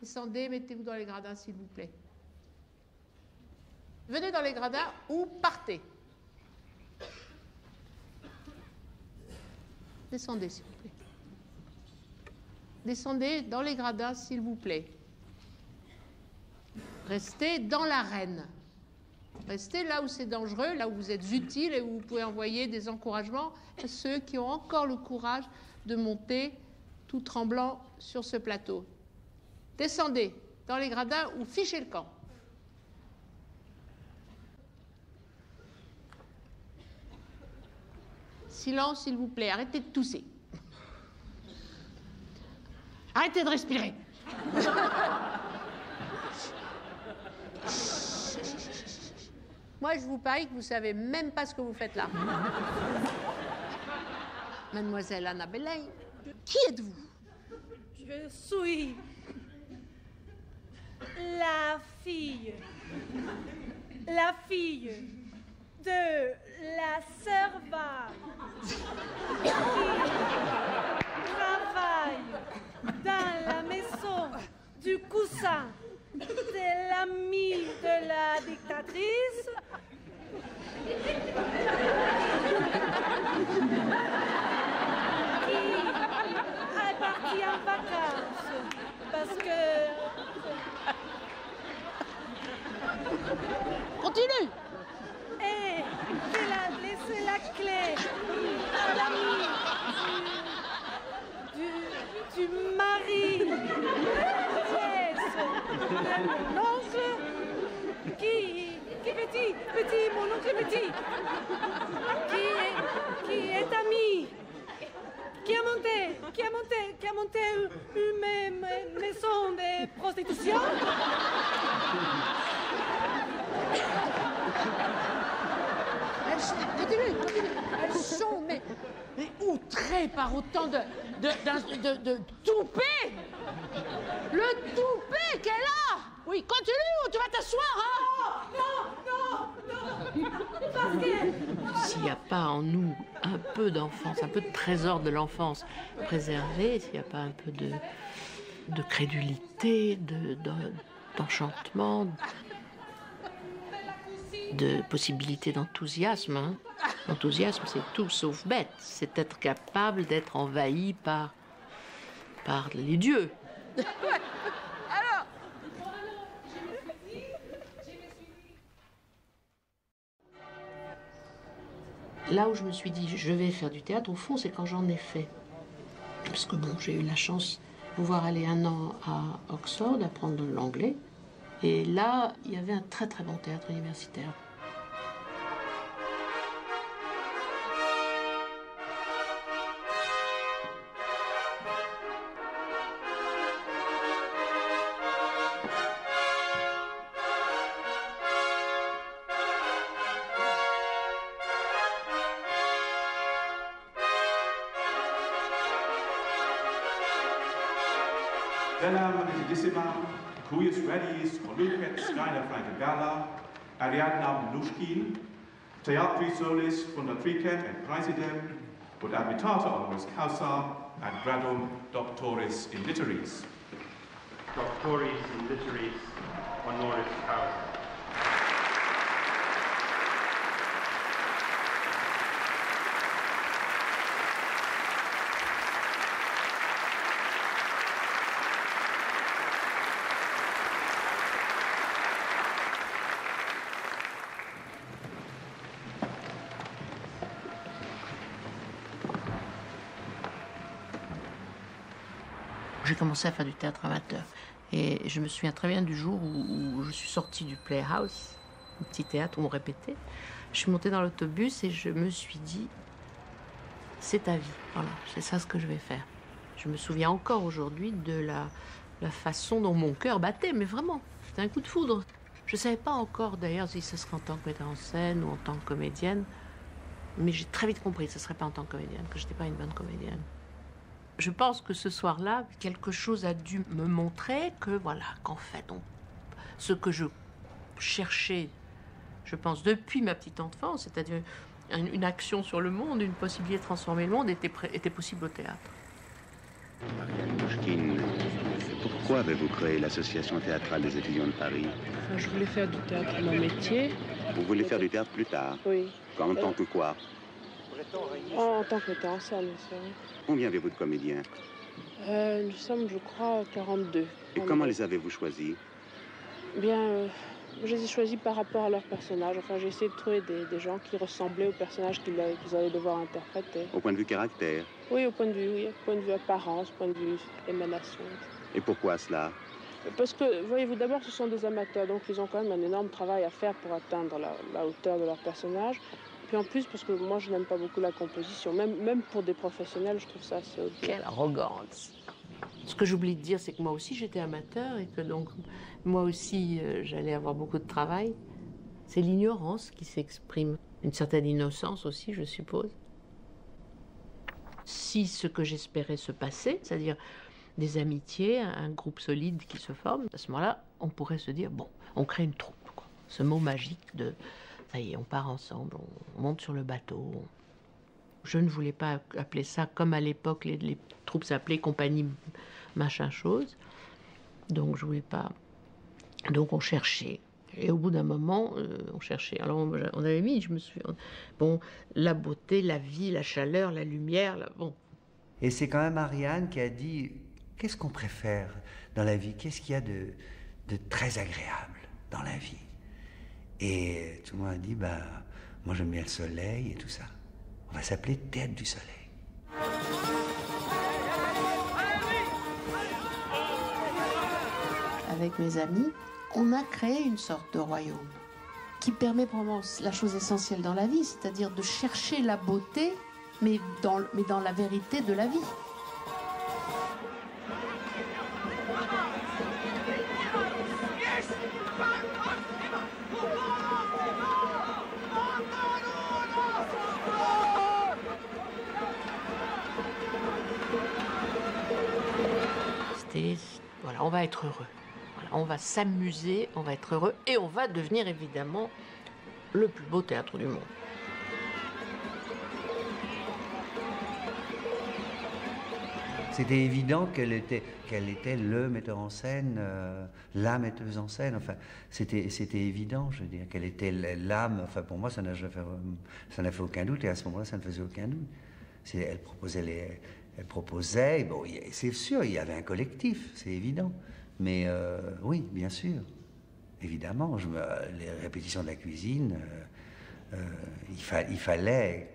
Descendez, mettez-vous dans les gradins, s'il vous plaît. Venez dans les gradins ou partez. Descendez, s'il vous plaît. Descendez dans les gradins, s'il vous plaît. Restez dans l'arène. Restez là où c'est dangereux, là où vous êtes utile et où vous pouvez envoyer des encouragements à ceux qui ont encore le courage de monter tout tremblant sur ce plateau. Descendez dans les gradins ou fichez le camp. Silence, s'il vous plaît. Arrêtez de tousser. Arrêtez de respirer. Moi, je vous parie que vous ne savez même pas ce que vous faites là. Mademoiselle Anna Belay, qui êtes-vous? Je suis la fille de la servante qui travaille dans la maison du cousin de l'ami de la dictatrice. Qui est partie en vacances parce que... Continue. Et qu'elle a laissé la clé à l'ami du mari de mon oncle qui petit, mon oncle petit, qui est ami, qui a monté une maison de prostitution. Continue. Elles sont, mais outrées par autant de toupet. Le toupet qu'elle a. Oui, continue ou tu vas t'asseoir, hein? Non. Parce que... S'il n'y a pas en nous un peu d'enfance, un peu de trésor de l'enfance préservé, s'il n'y a pas un peu de crédulité, d'enchantement, de possibilité d'enthousiasme, hein. L'enthousiasme, c'est tout sauf bête. C'est être capable d'être envahi par les dieux. Alors, là où je me suis dit, je vais faire du théâtre, au fond, c'est quand j'en ai fait. Parce que bon, j'ai eu la chance de pouvoir aller 1 an à Oxford, apprendre l'anglais. Et là, il y avait un très très bon théâtre universitaire. Velam Edissima, Cuius Redis, Colucet, Steiner Francagala, Ariadna Mnushkin, Teatri Solis, Fundatricem et Praesidem, ut admitata honoris causa, ad gradum doctoris in litteris. Doctoris in litteris honoris causa. J'ai commencé à faire du théâtre amateur. Et je me souviens très bien du jour où je suis sortie du Playhouse, un petit théâtre où on répétait. Je suis montée dans l'autobus et je me suis dit, c'est ta vie, voilà, c'est ça ce que je vais faire. Je me souviens encore aujourd'hui de la façon dont mon cœur battait, mais vraiment, c'était un coup de foudre. Je ne savais pas encore d'ailleurs si ce serait en tant que metteur en scène ou en tant que comédienne, mais j'ai très vite compris que ce ne serait pas en tant que comédienne, que je n'étais pas une bonne comédienne. Je pense que ce soir-là, quelque chose a dû me montrer que, voilà, qu'en fait, ce que je cherchais, je pense, depuis ma petite enfance, c'est-à-dire une action sur le monde, une possibilité de transformer le monde, était possible au théâtre. Marianne Mouchkine, Pourquoi avez-vous créé l'association théâtrale des étudiants de Paris? Enfin, je voulais faire du théâtre mon métier. Vous voulez faire du théâtre plus tard? Oui. En tant que quoi? En tant que metteur en scène, c'est vrai. Combien avez-vous de comédiens? Nous sommes, je crois, 42. Et comment les avez-vous choisis? Bien, je les ai choisis par rapport à leur personnage. Enfin, j'ai essayé de trouver des gens qui ressemblaient au personnage qu'ils allaient devoir interpréter. Au point de vue caractère? Oui, au point de vue apparence, au point de vue émanation. Et pourquoi cela? Parce que, voyez-vous, d'abord, ce sont des amateurs, donc ils ont quand même un énorme travail à faire pour atteindre la hauteur de leur personnage. Puis en plus, parce que moi, je n'aime pas beaucoup la composition. Même pour des professionnels, je trouve ça assez odieux. Quelle arrogance! Ce que j'oublie de dire, c'est que moi aussi, j'étais amateur et que donc, moi aussi, j'allais avoir beaucoup de travail. C'est l'ignorance qui s'exprime. Une certaine innocence aussi, je suppose. Si ce que j'espérais se passait, c'est-à-dire des amitiés, un groupe solide qui se forme, à ce moment-là, on pourrait se dire, bon, on crée une troupe, quoi. Ce mot magique de, ça y est, on part ensemble, on monte sur le bateau. Je ne voulais pas appeler ça, comme à l'époque, les troupes s'appelaient compagnie machin chose. Donc, je voulais pas... Donc, on cherchait. Et au bout d'un moment, on cherchait. Alors, on avait mis, je me suis... Bon, la beauté, la vie, la chaleur, la lumière, bon. Et c'est quand même Ariane qui a dit, qu'est-ce qu'on préfère dans la vie? Qu'est-ce qu'il y a de très agréable dans la vie? Et tout le monde a dit, bah, moi j'aime bien le soleil et tout ça. On va s'appeler Théâtre du Soleil. Avec mes amis, on a créé une sorte de royaume qui permet vraiment la chose essentielle dans la vie, c'est-à-dire de chercher la beauté, mais dans la vérité de la vie. Voilà, on va être heureux. Voilà, on va s'amuser, on va être heureux et on va devenir évidemment le plus beau théâtre du monde. C'était évident qu'elle était le metteur en scène, la metteuse en scène. Enfin, c'était évident, je veux dire, qu'elle était l'âme. Enfin, pour moi, ça n'a fait aucun doute. Et à ce moment-là, ça ne faisait aucun doute. Elle proposait. Bon, c'est sûr, il y avait un collectif, c'est évident. Mais oui, bien sûr, évidemment. Les répétitions de la cuisine, il fallait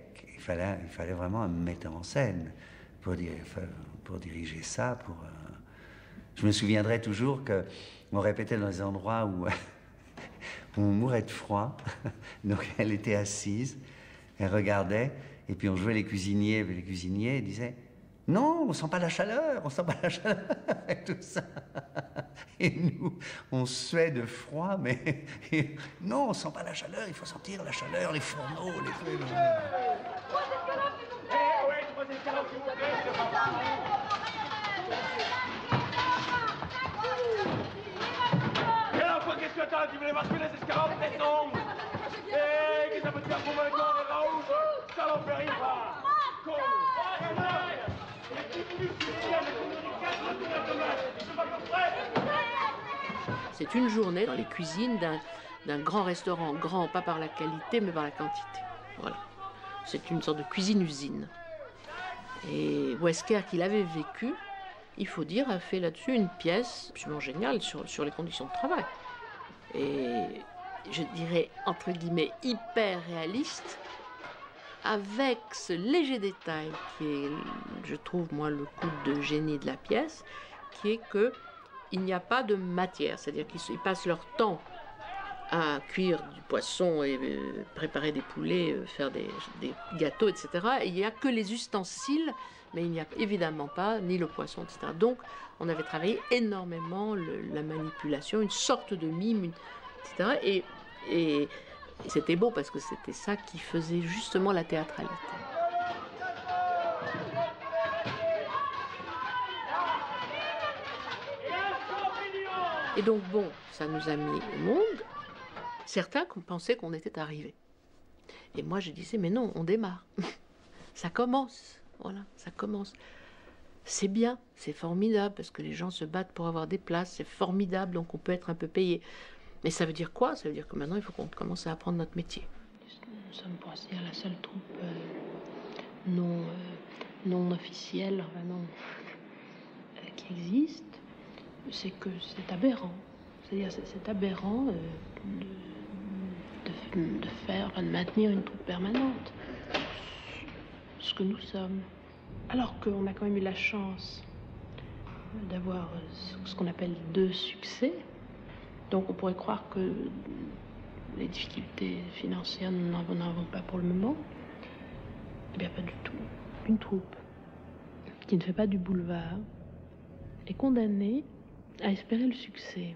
vraiment un metteur en scène pour diriger ça. Je me souviendrai toujours qu'on répétait dans des endroits où on mourait de froid. Donc elle était assise, elle regardait, et puis on jouait les cuisiniers, et les cuisiniers disaient « Non, on sent pas la chaleur, et tout ça. Et nous, on suait de froid, mais non, on sent pas la chaleur, il faut sentir la chaleur, les fourneaux, les trucs. Et alors, qu'est-ce que t'as? Tu voulais voir que les escalopes des tombes? Eh, qu'est-ce que ça peut te faire pour maintenant, les raouches? Ça l'en fait rire, va! C'est une journée dans les cuisines d'un grand restaurant, grand pas par la qualité mais par la quantité. Voilà. C'est une sorte de cuisine-usine. Et Wesker, qui l'avait vécu, il faut dire, a fait là-dessus une pièce absolument géniale sur les conditions de travail. Et je dirais, entre guillemets, hyper réaliste, avec ce léger détail qui est, je trouve, moi, le coup de génie de la pièce, qui est qu'il n'y a pas de matière, c'est-à-dire qu'ils passent leur temps à cuire du poisson et préparer des poulets, faire des gâteaux, etc. Et il n'y a que les ustensiles, mais il n'y a évidemment pas ni le poisson, etc. Donc, on avait travaillé énormément la manipulation, une sorte de mime, etc. Et c'était beau parce que c'était ça qui faisait justement la théâtralité. Et donc, bon, ça nous a mis au monde. Certains pensaient qu'on était arrivés. Et moi, je disais, mais non, on démarre. Ça commence. Voilà, ça commence. C'est bien, c'est formidable, parce que les gens se battent pour avoir des places, c'est formidable, donc on peut être un peu payé. Mais ça veut dire quoi? Ça veut dire que maintenant, il faut qu'on commence à apprendre notre métier. Nous sommes, pour ainsi dire, la seule troupe non officielle, enfin non, qui existe. C'est que c'est aberrant. C'est-à-dire, c'est aberrant de maintenir une troupe permanente. Ce que nous sommes. Alors qu'on a quand même eu la chance d'avoir ce qu'on appelle 2 succès. Donc on pourrait croire que les difficultés financières, nous n'en avons pas pour le moment. Eh bien, pas du tout. Une troupe qui ne fait pas du boulevard est condamnée à espérer le succès.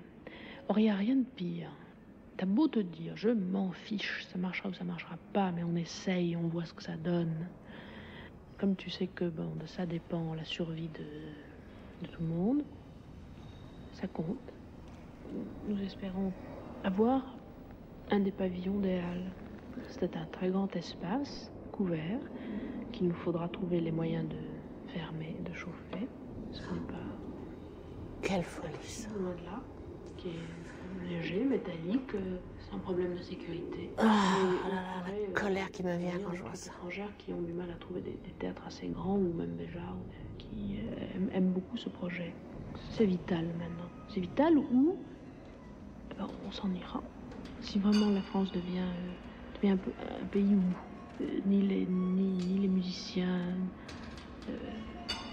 Or, il n'y a rien de pire. T'as beau te dire, je m'en fiche, ça marchera ou ça marchera pas, mais on essaye, on voit ce que ça donne. Comme tu sais que bon, de ça dépend la survie de tout le monde, ça compte. Nous espérons avoir un des pavillons des Halles. C'est un très grand espace couvert qu'il nous faudra trouver les moyens de fermer, de chauffer. Ce n'est pas... Quelle folie, ça. Loin de là, qui est léger, métallique, sans problème de sécurité. La colère qui me vient quand je vois ça. Étrangères qui ont du mal à trouver des théâtres assez grands ou même déjà, qui aiment beaucoup ce projet. C'est vital maintenant. C'est vital où on s'en ira. Si vraiment la France devient un pays où ni les musiciens,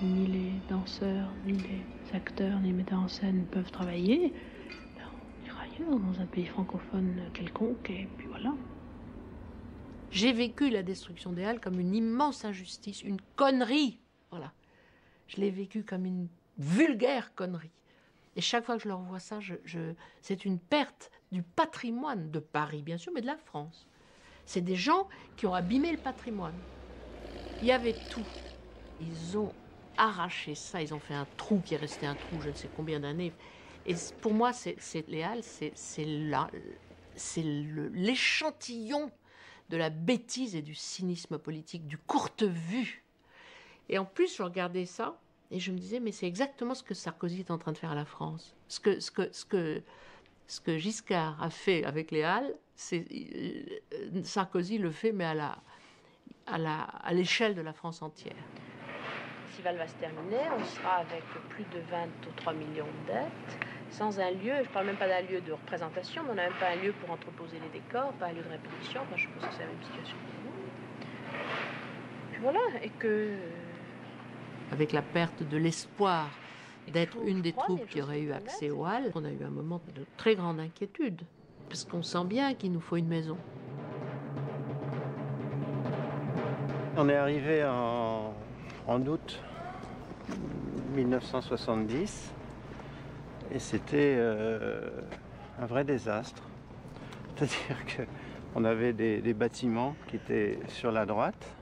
ni les danseurs, ni les acteurs, ni les metteurs en scène peuvent travailler, on ira ailleurs, dans un pays francophone quelconque, et puis voilà. J'ai vécu la destruction des Halles comme une immense injustice, une connerie. Voilà. Je l'ai vécu comme une vulgaire connerie. Et chaque fois que je leur vois ça, c'est une perte du patrimoine de Paris, bien sûr, mais de la France. C'est des gens qui ont abîmé le patrimoine. Il y avait tout. Ils ont arraché ça, ils ont fait un trou qui est resté un trou, je ne sais combien d'années. Et pour moi, les Halles, c'est l'échantillon de la bêtise et du cynisme politique, du courte-vue. Et en plus, je regardais ça, et je me disais, mais c'est exactement ce que Sarkozy est en train de faire à la France. Ce que Giscard a fait avec les Halles, Sarkozy le fait, mais à l'échelle de la France entière. Le festival va se terminer, on sera avec plus de 23 millions de dettes, sans un lieu, je ne parle même pas d'un lieu de représentation, mais on n'a même pas un lieu pour entreposer les décors, pas un lieu de répétition, enfin, je pense que c'est la même situation pour nous. Puis voilà, et que... Avec la perte de l'espoir d'être une des troupes qui aurait eu accès aux Halles, on a eu un moment de très grande inquiétude, parce qu'on sent bien qu'il nous faut une maison. On est arrivé en août 1970 et c'était un vrai désastre. C'est-à-dire qu'on avait des bâtiments qui étaient sur la droite,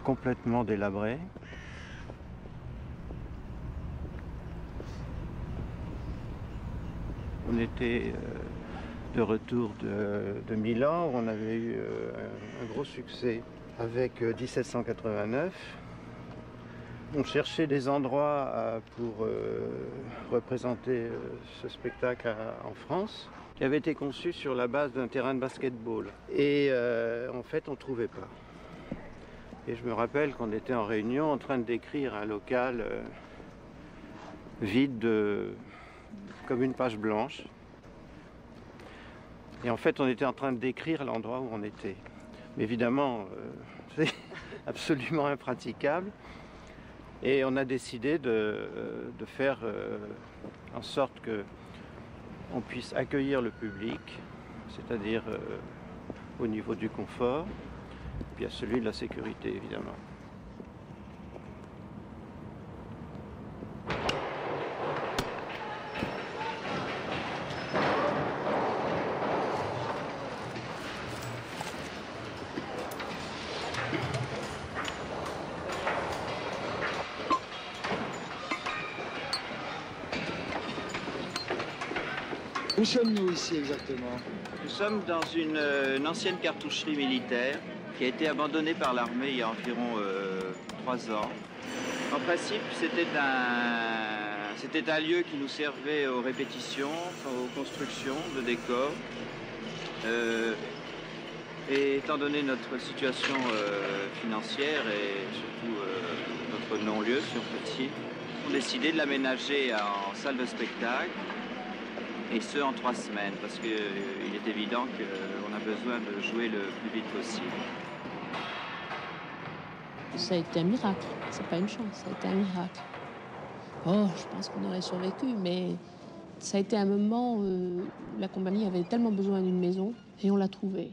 complètement délabrés. On était de retour de Milan, où on avait eu un gros succès avec 1789. On cherchait des endroits pour représenter ce spectacle en France, qui avait été conçu sur la base d'un terrain de basketball. Et en fait, on ne trouvait pas. Et je me rappelle qu'on était en réunion en train de décrire un local vide comme une page blanche. Et en fait, on était en train de décrire l'endroit où on était. Mais évidemment, c'est absolument impraticable. Et on a décidé de faire en sorte qu'on puisse accueillir le public, c'est-à-dire au niveau du confort, puis à celui de la sécurité, évidemment. Où sommes-nous ici exactement? Nous sommes dans une ancienne cartoucherie militaire qui a été abandonnée par l'armée il y a environ 3 ans. En principe, c'était un lieu qui nous servait aux répétitions, aux constructions de décors. Et étant donné notre situation financière et surtout notre non-lieu sur Petit, on a décidé de l'aménager en salle de spectacle, et ce en 3 semaines, parce qu'il est évident qu'on a besoin de jouer le plus vite possible. Ça a été un miracle, c'est pas une chance, ça a été un miracle. Oh, je pense qu'on aurait survécu, mais ça a été un moment où la compagnie avait tellement besoin d'une maison, et on l'a trouvée.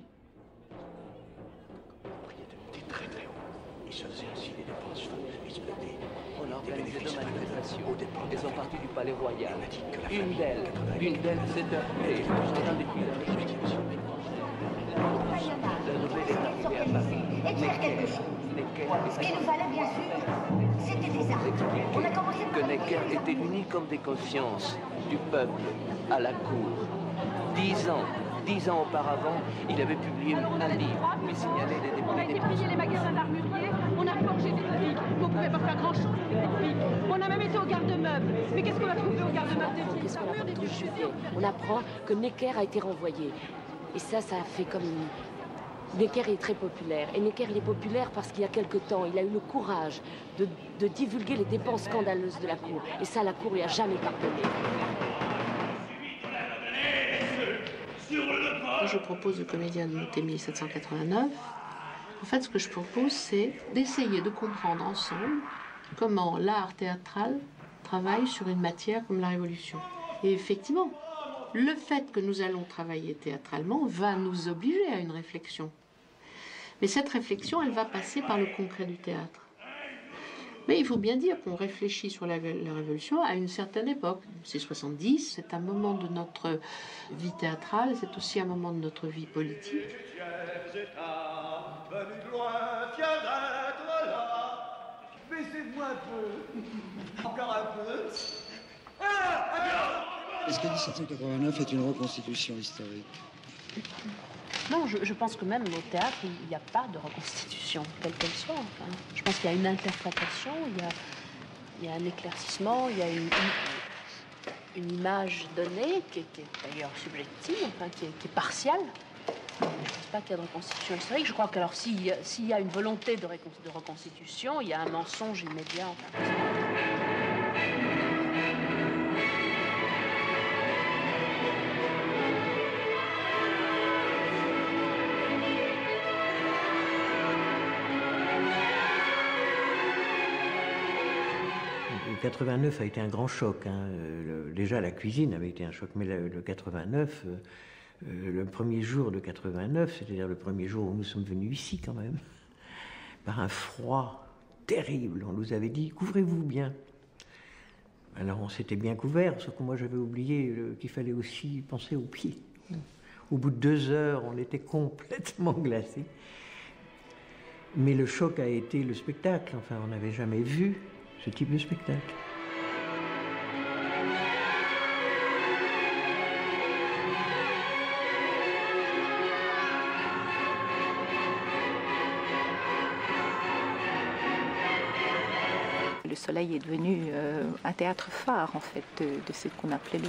On a organisé 2 manifestations. Elles sont parties du Palais Royal. Une d'elles, c'est un... J'entends depuis la nouvelle est arrivée à Paris. Et faire quelque chose. Ce qui nous fallait, bien sûr, c'était des armes. On a commencé par... Que Necker était l'unique homme des consciences du peuple à la cour. 10 ans auparavant, il avait publié un livre qui signalait les débats. On a été piller les magasins d'armuriers, on a forgé des flics, on ne pouvait pas faire grand-chose avec des flics. On a même été au garde-meuble. Mais qu'est-ce qu'on a trouvé au garde-meuble des flics? On apprend que Necker a été renvoyé. Et ça a fait comme... Necker est très populaire. Et Necker, il est populaire parce qu'il y a quelque temps, il a eu le courage de divulguer les dépenses scandaleuses de la Cour. Et ça, la Cour lui a jamais pardonné. Quand je propose aux comédiens de monter 1789, en fait, ce que je propose, c'est d'essayer de comprendre ensemble comment l'art théâtral travaille sur une matière comme la Révolution. Et effectivement, le fait que nous allons travailler théâtralement va nous obliger à une réflexion. Mais cette réflexion, elle va passer par le concret du théâtre. Mais il faut bien dire qu'on réfléchit sur la Révolution à une certaine époque. C'est 70, c'est un moment de notre vie théâtrale, c'est aussi un moment de notre vie politique. Baissez-moi un peu. Encore un peu. Est-ce que 1789 est une reconstitution historique? Non, je pense que même au théâtre, il n'y a pas de reconstitution, quelle qu'elle soit. Enfin, je pense qu'il y a une interprétation, il y a un éclaircissement, il y a une image donnée qui est d'ailleurs subjective, enfin, qui est partielle. Je ne pense pas qu'il y a de reconstitution historique. Je crois que alors s'il y a une volonté de reconstitution, il y a un mensonge immédiat. Enfin, Le 89 a été un grand choc. Hein. Déjà, la cuisine avait été un choc, mais le 89, le premier jour de 89, c'est-à-dire le premier jour où nous sommes venus ici quand même, par un froid terrible. On nous avait dit, couvrez-vous bien. Alors on s'était bien couvert, sauf que moi j'avais oublié qu'il fallait aussi penser aux pieds. Au bout de 2 heures, on était complètement glacés. Mais le choc a été le spectacle. Enfin, on n'avait jamais vu ce type de spectacle. Le Soleil est devenu un théâtre phare, en fait, de ce qu'on appelait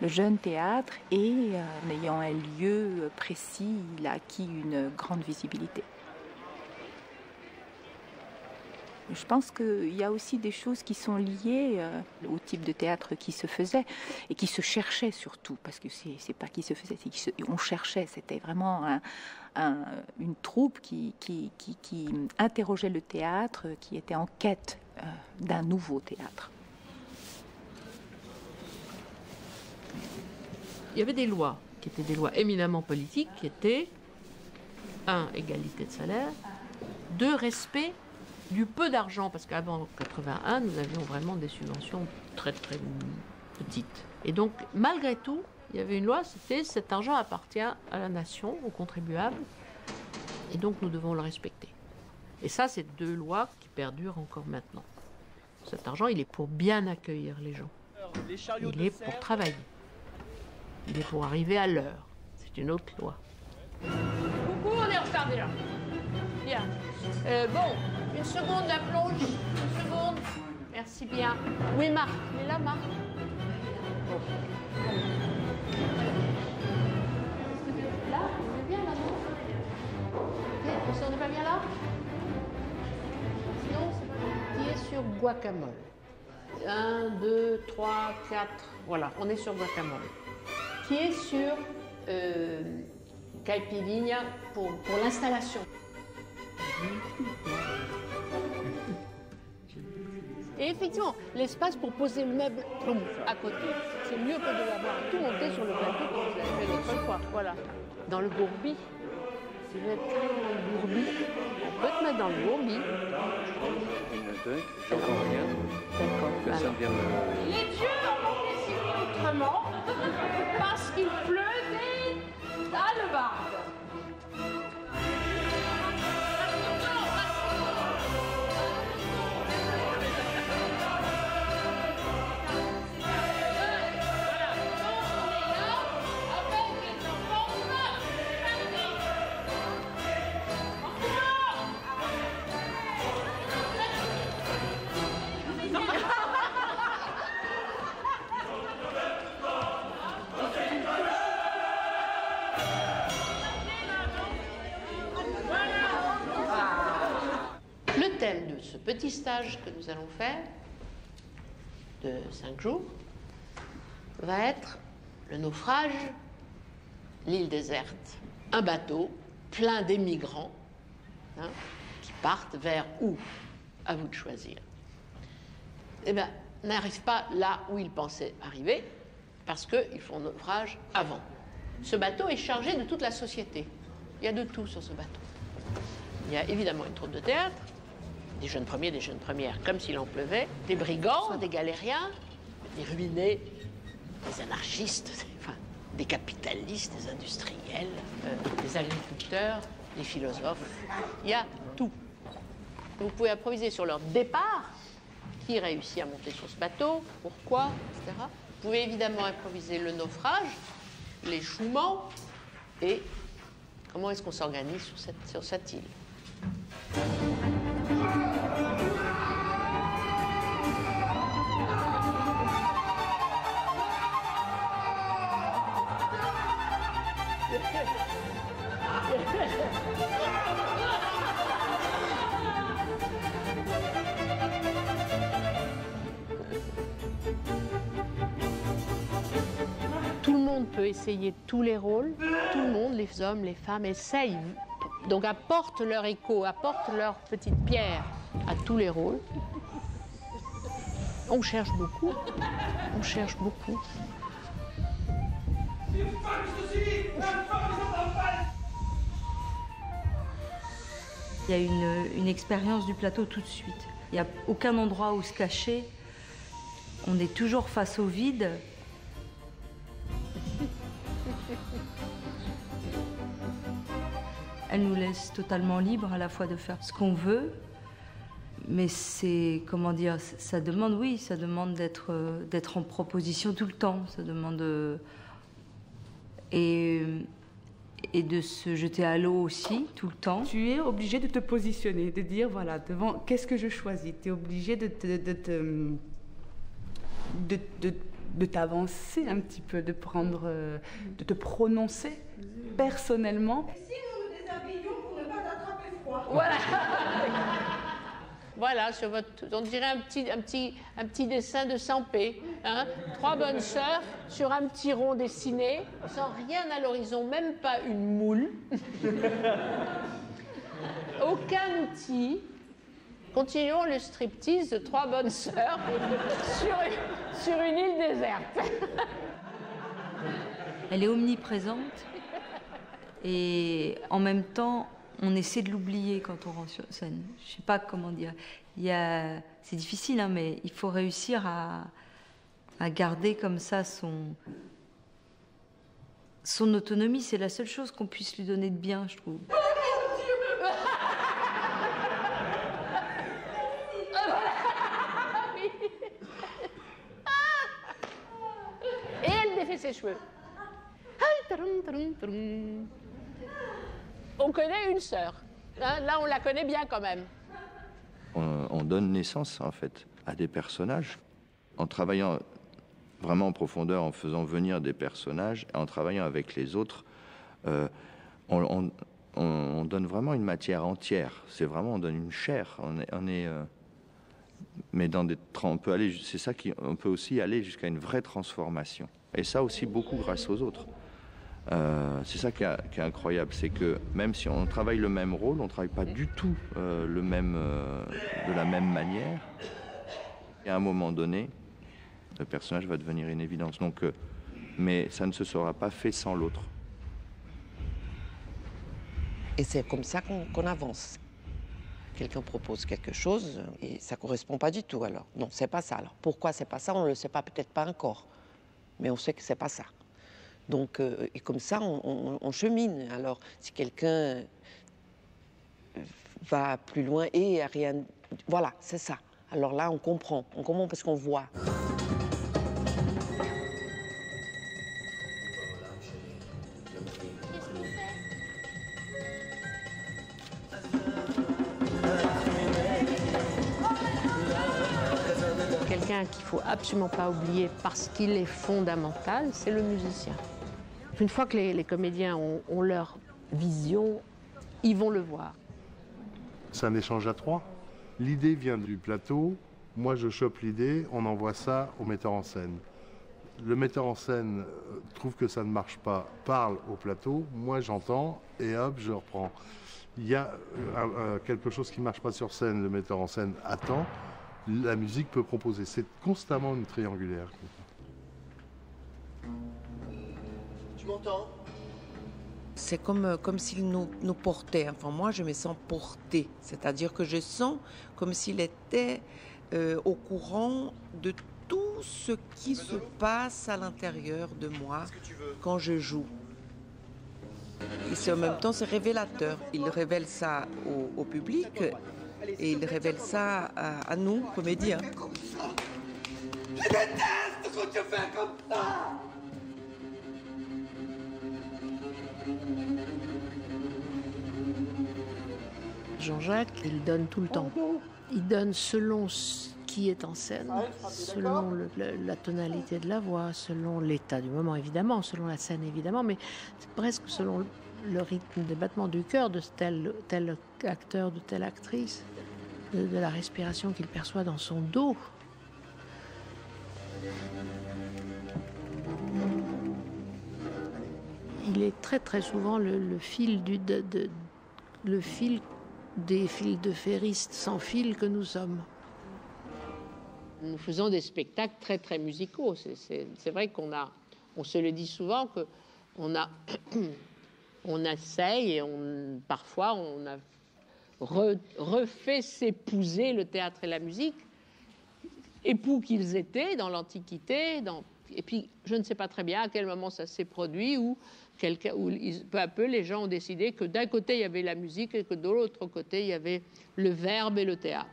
le jeune théâtre. Et en ayant un lieu précis, il a acquis une grande visibilité. Je pense qu'il y a aussi des choses qui sont liées au type de théâtre qui se faisait et qui se cherchait surtout, parce que c'est pas qui se faisait, c'est qu'on cherchait. C'était vraiment une troupe qui interrogeait le théâtre, qui était en quête d'un nouveau théâtre. Il y avait des lois qui étaient des lois éminemment politiques, qui étaient 1, égalité de salaire, 2, respect du peu d'argent, parce qu'avant 81, nous avions vraiment des subventions très très petites. Et donc, malgré tout, il y avait une loi, c'était cet argent appartient à la nation, aux contribuables, et donc nous devons le respecter. Et ça, c'est 2 lois qui perdurent encore maintenant. Cet argent, il est pour bien accueillir les gens. Il est pour travailler. Il est pour arriver à l'heure. C'est une autre loi. Coucou, on est en retard déjà. Bien. Bon, Une seconde, la plonge. Une seconde. Merci bien. Où est Marc? Il est là, Marc? Bon. Là, on est bien là, non? Ok, on n'est pas bien là? Sinon, c'est pas bien. Qui est sur guacamole? 1, 2, 3, 4. Voilà, on est sur guacamole. Qui est sur caipirinha pour l'installation. Et effectivement, l'espace pour poser le meuble à côté, c'est mieux que de l'avoir tout monté sur le plateau comme vous avez fait l'autre fois. Voilà. Dans le gourbi, si vous êtes carrément dans le gourbi, on peut te mettre dans le gourbi. J'entends rien. D'accord. Ça vient me... Les dieux ont décidé autrement parce qu'il pleut des hallebardes. Le thème de ce petit stage que nous allons faire, de 5 jours, va être le naufrage, l'île déserte. Un bateau plein d'émigrants qui partent vers où? À vous de choisir. Eh bien, n'arrivent pas là où ils pensaient arriver, parce qu'ils font naufrage avant. Ce bateau est chargé de toute la société. Il y a de tout sur ce bateau. Il y a évidemment une troupe de théâtre, des jeunes premiers, des jeunes premières, comme s'il en pleuvait, des brigands, des galériens, des ruinés, des anarchistes, enfin, des capitalistes, des industriels, des agriculteurs, des philosophes. Il y a tout. Vous pouvez improviser sur leur départ, qui réussit à monter sur ce bateau, pourquoi, etc. Vous pouvez évidemment improviser le naufrage, l'échouement, et comment est-ce qu'on s'organise sur cette île. Tout le monde peut essayer tous les rôles, tout le monde, les hommes, les femmes, essayent, donc apportent leur écho, apportent leur petite pierre à tous les rôles. On cherche beaucoup, on cherche beaucoup. Il y a une expérience du plateau tout de suite. Il n'y a aucun endroit où se cacher. On est toujours face au vide. Elle nous laisse totalement libre à la fois de faire ce qu'on veut, mais c'est, comment dire, ça demande, oui, ça demande d'être en proposition tout le temps. Ça demande... et de se jeter à l'eau aussi, tout le temps. Tu es obligé de te positionner, de dire, voilà, devant, qu'est-ce que je choisis? Tu es obligé de t'avancer un petit peu, de te prononcer personnellement. Si nous nous déshabillons pour ne pas attraper froid. Voilà. Voilà, sur votre, on dirait un petit dessin de Sampé. Hein, 3 bonnes sœurs sur un petit rond dessiné, sans rien à l'horizon, même pas une moule. Aucun outil. Continuons le striptease de 3 bonnes sœurs sur une île déserte. Elle est omniprésente et en même temps, on essaie de l'oublier quand on rentre sur scène. Je ne sais pas comment dire. C'est difficile, hein, mais il faut réussir à garder comme ça son autonomie. C'est la seule chose qu'on puisse lui donner de bien, je trouve. Et elle défait ses cheveux. On connaît une sœur. Hein, là, on la connaît bien quand même. donne naissance en fait à des personnages en travaillant vraiment en profondeur, en faisant venir des personnages, en travaillant avec les autres. On donne vraiment une matière entière. C'est vraiment, on donne une chair. Mais on peut aller, c'est ça on peut aussi aller jusqu'à une vraie transformation. Et ça aussi beaucoup grâce aux autres. C'est ça qui est incroyable, c'est que même si on travaille le même rôle, on ne travaille pas du tout de la même manière. Et à un moment donné, le personnage va devenir une évidence. Donc, mais ça ne se sera pas fait sans l'autre. Et c'est comme ça qu'on avance. Quelqu'un propose quelque chose et ça ne correspond pas du tout alors. Non, c'est pas ça. Alors pourquoi c'est pas ça, on ne le sait pas, peut-être pas encore. Mais on sait que c'est pas ça. Donc, et comme ça, on chemine. Alors, si quelqu'un va plus loin et rien... Voilà, c'est ça. Alors là, on comprend parce qu'on voit. Quelqu'un qu'il ne faut absolument pas oublier parce qu'il est fondamental, c'est le musicien. Une fois que les comédiens ont leur vision, ils vont le voir. C'est un échange à trois. L'idée vient du plateau, moi je chope l'idée, on envoie ça au metteur en scène. Le metteur en scène trouve que ça ne marche pas, parle au plateau, moi j'entends et hop, je reprends. Il y a quelque chose qui ne marche pas sur scène, le metteur en scène attend, la musique peut proposer. C'est constamment une triangulaire. Tu m'entends ? C'est comme s'il nous portait. Enfin, moi, je me sens portée. C'est-à-dire que je sens comme s'il était au courant de tout ce qui se passe à l'intérieur de moi quand je joue. Et en même temps, c'est révélateur. Il révèle ça au public et il révèle ça à nous, comédiens. Je déteste quand tu fais comme ça! Jean-Jacques, il donne tout le temps. Il donne selon ce qui est en scène, selon la tonalité de la voix, selon l'état du moment évidemment, selon la scène évidemment, mais presque selon le rythme des battements du cœur de tel acteur, de telle actrice, de la respiration qu'il perçoit dans son dos. Il est très très souvent le fil des fils de ferristes sans fil que nous sommes. Nous faisons des spectacles très très musicaux. C'est vrai on se le dit souvent qu'on a, on essaye et parfois on a refait s'épouser le théâtre et la musique, époux qu'ils étaient dans l'Antiquité. Et puis je ne sais pas très bien à quel moment ça s'est produit où peu à peu, les gens ont décidé que d'un côté, il y avait la musique et que de l'autre côté, il y avait le verbe et le théâtre.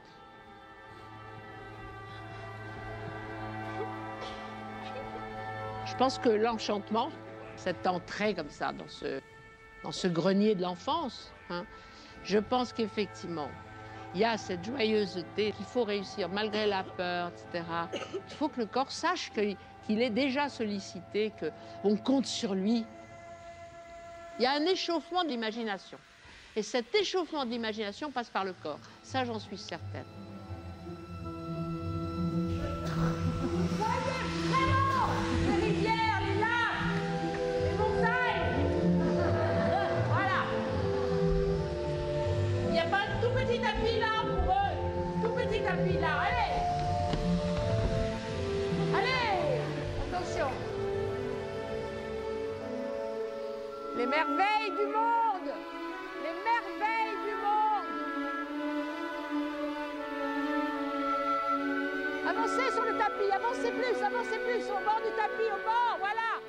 Je pense que l'enchantement, cette entrée comme ça dans ce grenier de l'enfance, je pense qu'effectivement, il y a cette joyeuseté qu'il faut réussir malgré la peur, etc. Il faut que le corps sache qu'il est déjà sollicité, qu'on compte sur lui. Il y a un échauffement de l'imagination. Et cet échauffement de l'imagination passe par le corps. Ça, j'en suis certaine. Vraiment, les rivières, les lacs, les montagnes. Voilà. Il n'y a pas un tout petit tapis là pour eux. Tout petit tapis là. Allez. Allez. Attention. Les merveilles du monde! Les merveilles du monde! Avancez sur le tapis, avancez plus, au bord du tapis, au bord, voilà!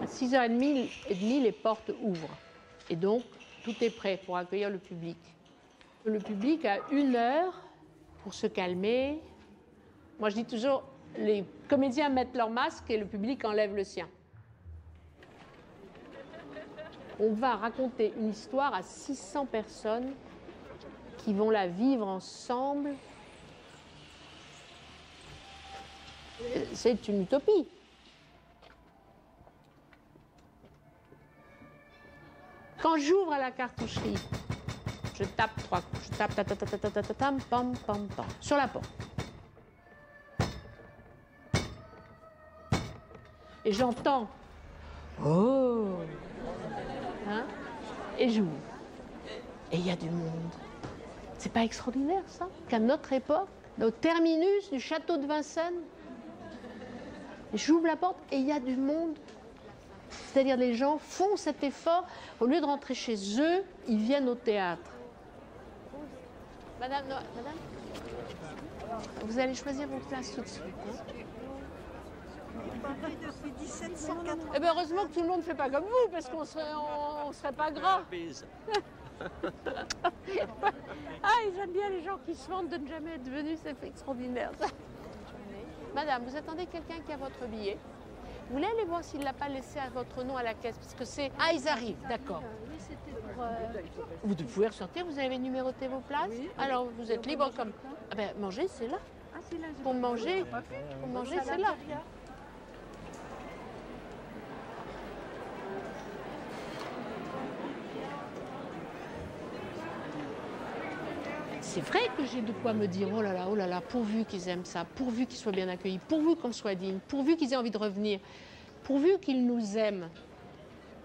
À 6h30, les portes ouvrent. Et donc, tout est prêt pour accueillir le public. Le public a 1 heure pour se calmer. Moi, je dis toujours, les comédiens mettent leur masque et le public enlève le sien. On va raconter une histoire à 600 personnes qui vont la vivre ensemble. C'est une utopie. Quand j'ouvre à la cartoucherie, je tape 3 coups. Je tape tam, pam, pam, pam, sur la porte. Et j'entends « Oh !» hein? Et j'ouvre. Et il y a du monde. C'est pas extraordinaire, ça? Qu'à notre époque, au terminus du château de Vincennes, j'ouvre la porte et il y a du monde. C'est-à-dire les gens font cet effort. Au lieu de rentrer chez eux, ils viennent au théâtre. Madame, vous allez choisir vos places tout de suite. Depuis 1780. Eh bien, heureusement que tout le monde ne fait pas comme vous, parce qu'on serait pas gras. Ah, j'aime bien les gens qui se vantent de ne jamais être venus, c'est extraordinaire, ça. Madame, vous attendez quelqu'un qui a votre billet. Vous voulez aller voir s'il ne l'a pas laissé à votre nom à la caisse, parce que c'est... Ah, ils arrivent, d'accord. Oui, c'était pour... Vous pouvez ressortir, vous avez numéroté vos places. Oui. Alors, vous êtes libre comme... Ah ben, manger, c'est là. Ah, c'est là. Pour manger, c'est là. C'est vrai que j'ai de quoi me dire, oh là là, pourvu qu'ils aiment ça, pourvu qu'ils soient bien accueillis, pourvu qu'on soit digne, pourvu qu'ils aient envie de revenir, pourvu qu'ils nous aiment.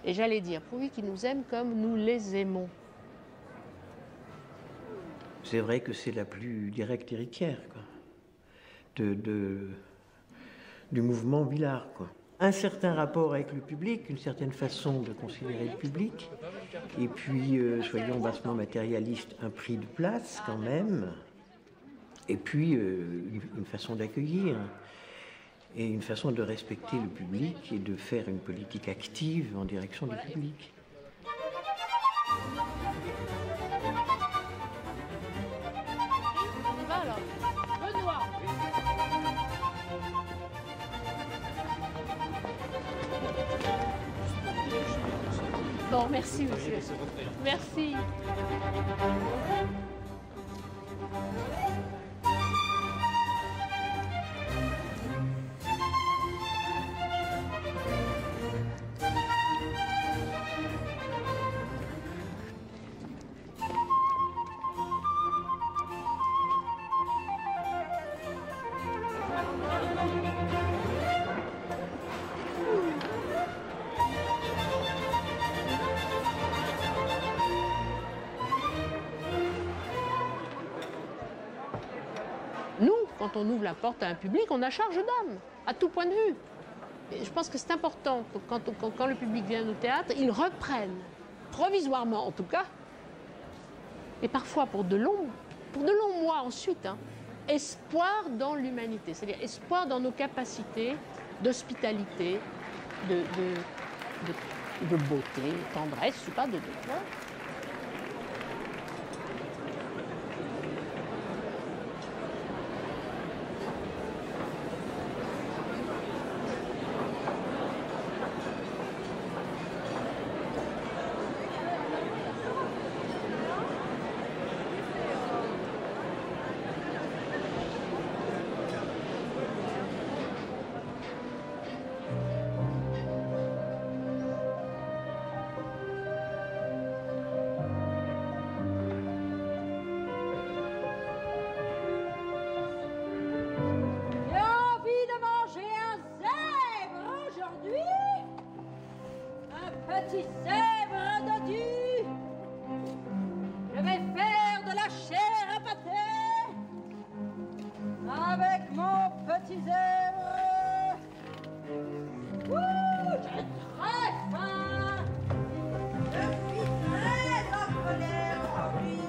Et j'allais dire, pourvu qu'ils nous aiment comme nous les aimons. C'est vrai que c'est la plus directe héritière, quoi, du mouvement Villard, quoi. Un certain rapport avec le public, une certaine façon de considérer le public, et puis, soyons bassement matérialistes, un prix de place quand même, et puis une façon d'accueillir, et une façon de respecter le public et de faire une politique active en direction du public. On y va alors. Benoît. Bon, merci, monsieur. Merci. Quand on ouvre la porte à un public, on a charge d'âme, à tout point de vue. Et je pense que c'est important, quand le public vient au théâtre, ils reprennent, provisoirement en tout cas, et parfois pour de longs mois ensuite, espoir dans l'humanité, c'est-à-dire espoir dans nos capacités d'hospitalité, de beauté, de tendresse, je ne sais pas, Petit zèbre dodu, je vais faire de la chair à pâté avec mon petit zèbre. Ouh, j'ai très faim. Je suis très en colère aujourd'hui.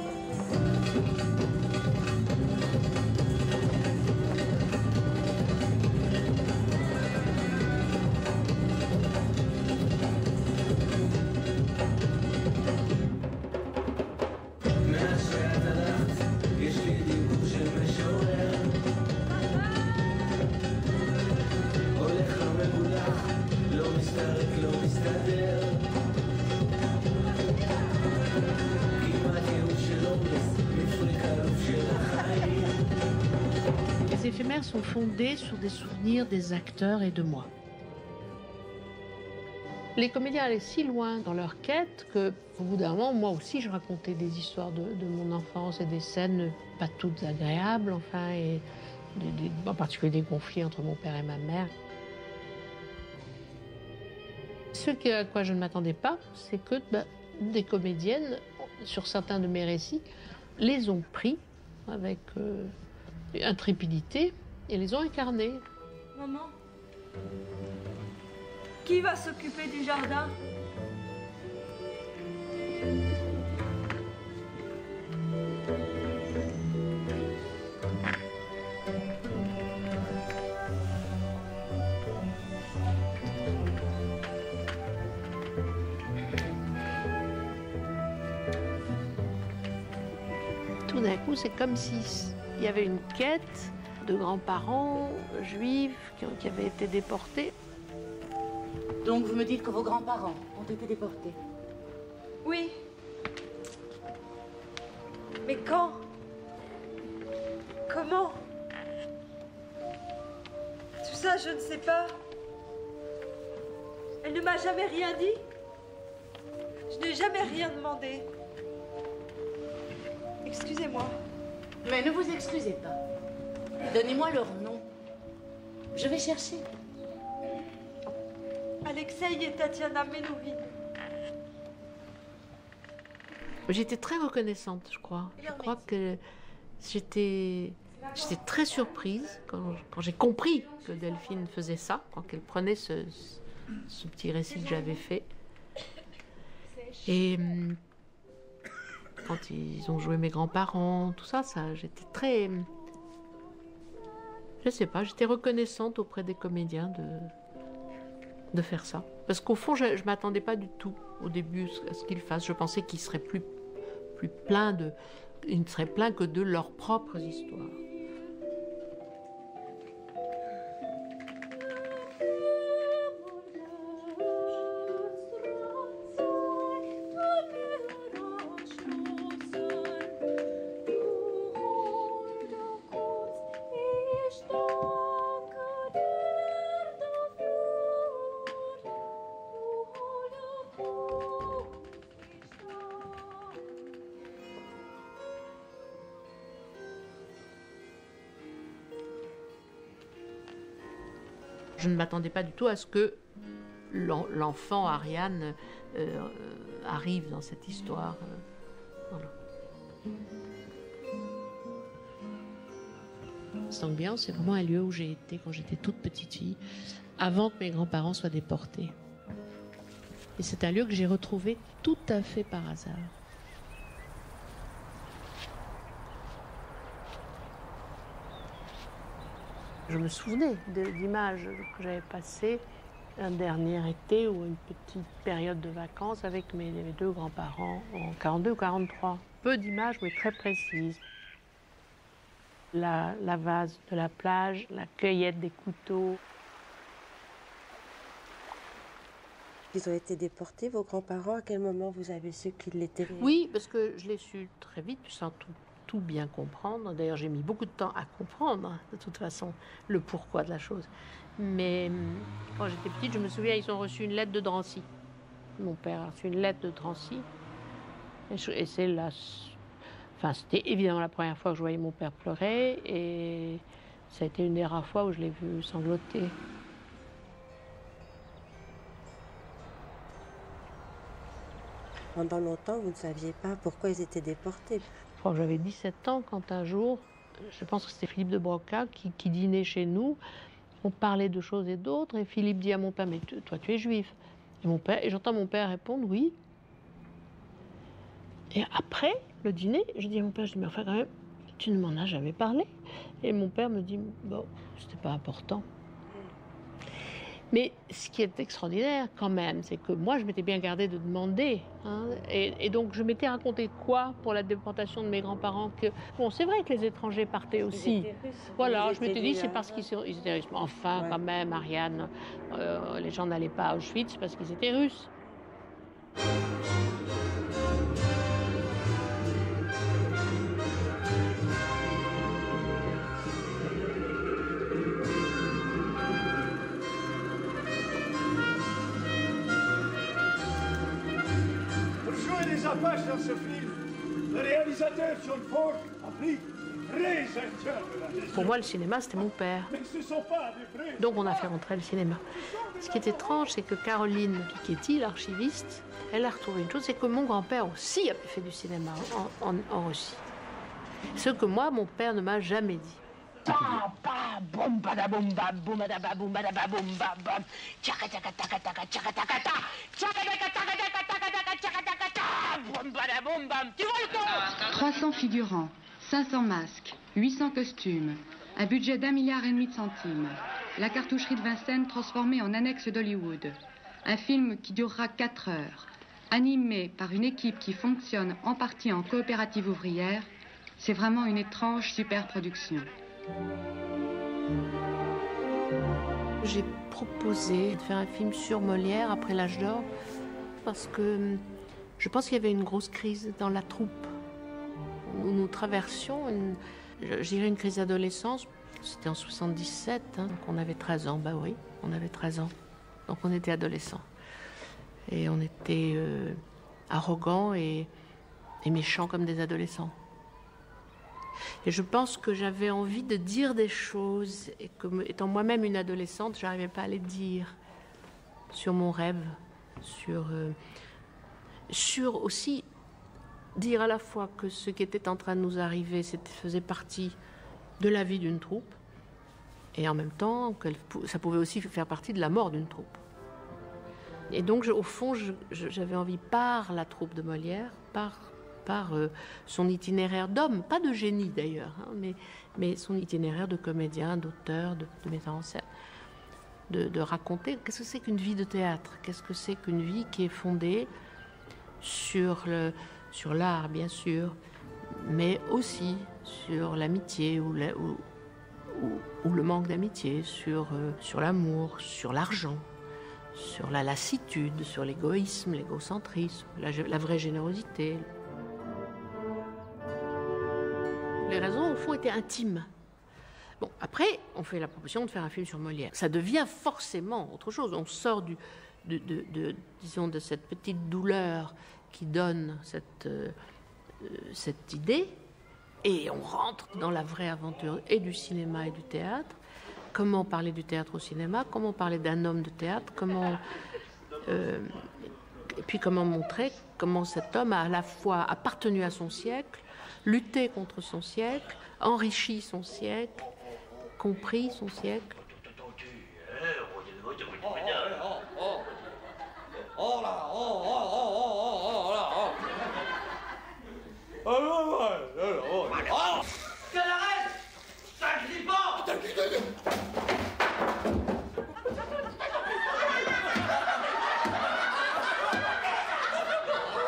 imaginaires sont fondés sur des souvenirs des acteurs et de moi. Les comédiens allaient si loin dans leur quête qu'au bout d'un moment, moi aussi, je racontais des histoires de mon enfance et des scènes pas toutes agréables, enfin, et en particulier des conflits entre mon père et ma mère. Ce à quoi je ne m'attendais pas, c'est que des comédiennes, sur certains de mes récits, les ont pris avec intrépidité et les ont incarnés. Maman, qui va s'occuper du jardin? Tout d'un coup, c'est comme s'il y avait une quête de grands-parents juifs qui avaient été déportés. Donc vous me dites que vos grands-parents ont été déportés? Oui. Mais quand? Comment? Tout ça, je ne sais pas. Elle ne m'a jamais rien dit. Je n'ai jamais rien demandé. Excusez-moi. Mais ne vous excusez pas. Donnez-moi leur nom. Je vais chercher. Alexei et Tatiana Menourine. J'étais très reconnaissante, je crois. Je crois que j'étais très surprise quand j'ai compris que Delphine faisait ça, quand elle prenait ce petit récit que j'avais fait. Et quand ils ont joué mes grands-parents, tout ça, j'étais très... Je sais pas, j'étais reconnaissante auprès des comédiens de faire ça. Parce qu'au fond, je ne m'attendais pas du tout au début à ce qu'ils fassent. Je pensais qu'ils seraient plus pleins ils ne seraient pleins que de leurs propres histoires. Je ne m'attendais pas du tout à ce que l'enfant Ariane arrive dans cette histoire. Voilà. Sangbian, c'est vraiment un lieu où j'ai été quand j'étais toute petite fille, avant que mes grands-parents soient déportés. Et c'est un lieu que j'ai retrouvé tout à fait par hasard. Je me souvenais d'images que j'avais passées un dernier été ou une petite période de vacances avec mes deux grands-parents en 42 ou 43. Peu d'images, mais très précises. La vase de la plage, la cueillette des couteaux. Ils ont été déportés, vos grands-parents. À quel moment vous avez su qu'ils l'étaient? Oui, parce que je l'ai su très vite, sans tout bien comprendre. D'ailleurs, j'ai mis beaucoup de temps à comprendre, de toute façon, le pourquoi de la chose. Mais quand j'étais petite, je me souviens, ils ont reçu une lettre de Drancy. Mon père a reçu une lettre de Drancy. Et c'est là... Enfin, c'était évidemment la première fois que je voyais mon père pleurer. Et ça a été une des rares fois où je l'ai vu sangloter. Pendant longtemps, vous ne saviez pas pourquoi ils étaient déportés. Je crois que j'avais 17 ans quand un jour, je pense que c'était Philippe de Broca qui dînait chez nous. On parlait de choses et d'autres et Philippe dit à mon père, mais toi tu es juif. Et j'entends mon père répondre, oui. Et après le dîner, je dis à mon père, mais enfin quand même, tu ne m'en as jamais parlé. Et mon père me dit, bon, c'était pas important. Mais ce qui est extraordinaire quand même, c'est que moi, je m'étais bien gardée de demander. Hein, et donc, je m'étais raconté quoi pour la déportation de mes grands-parents que... Bon, c'est vrai que les étrangers partaient aussi. Voilà, je m'étais dit, c'est parce qu'ils étaient russes. Enfin, quand même, Ariane, les gens n'allaient pas à Auschwitz parce qu'ils étaient russes. page dans ce film, le réalisateur John Ford a pris 13 acteurs de la région. Pour moi, le cinéma, c'était mon père. Mais ce ne sont pas des vrais. Donc on a fait rentrer le cinéma. Ce qui est étrange, c'est que Caroline Piketty, l'archiviste, elle a retrouvé une chose, c'est que mon grand-père aussi a fait du cinéma en Russie. Ce que moi, mon père ne m'a jamais dit. Tu vois le temps ? 300 figurants, 500 masques, 800 costumes, un budget d'1,5 milliard de centimes, la cartoucherie de Vincennes transformée en annexe d'Hollywood, un film qui durera 4 heures, animé par une équipe qui fonctionne en partie en coopérative ouvrière. C'est vraiment une étrange superproduction. J'ai proposé de faire un film sur Molière après l'âge d'or parce que je pense qu'il y avait une grosse crise dans la troupe. Nous traversions une crise d'adolescence. C'était en 77, hein, donc on avait 13 ans. Bah oui, on avait 13 ans. Donc on était adolescents. Et on était arrogants et méchants comme des adolescents. Et je pense que j'avais envie de dire des choses et que, étant moi-même une adolescente, je n'arrivais pas à les dire sur mon rêve, sur aussi dire à la fois que ce qui était en train de nous arriver faisait partie de la vie d'une troupe et en même temps que ça pouvait aussi faire partie de la mort d'une troupe. Et donc, au fond, j'avais envie, par la troupe de Molière, par son itinéraire d'homme, pas de génie d'ailleurs, hein, mais son itinéraire de comédien, d'auteur, de metteur en scène, de raconter qu'est-ce que c'est qu'une vie de théâtre, qu'est-ce que c'est qu'une vie qui est fondée sur l'art, bien sûr, mais aussi sur l'amitié ou le manque d'amitié, sur l'amour, sur l'argent, sur la lassitude, sur l'égoïsme, l'égocentrisme, la vraie générosité. Les raisons, au fond, étaient intimes. Bon, après, on fait la proposition de faire un film sur Molière. Ça devient forcément autre chose. On sort disons, de cette petite douleur qui donne cette idée, et on rentre dans la vraie aventure et du cinéma et du théâtre. Comment parler du théâtre au cinéma, comment parler d'un homme de théâtre, et puis comment montrer comment cet homme a à la fois appartenu à son siècle, lutté contre son siècle, enrichi son siècle, compris son siècle. Qu'elle arrête! Ça crie pas!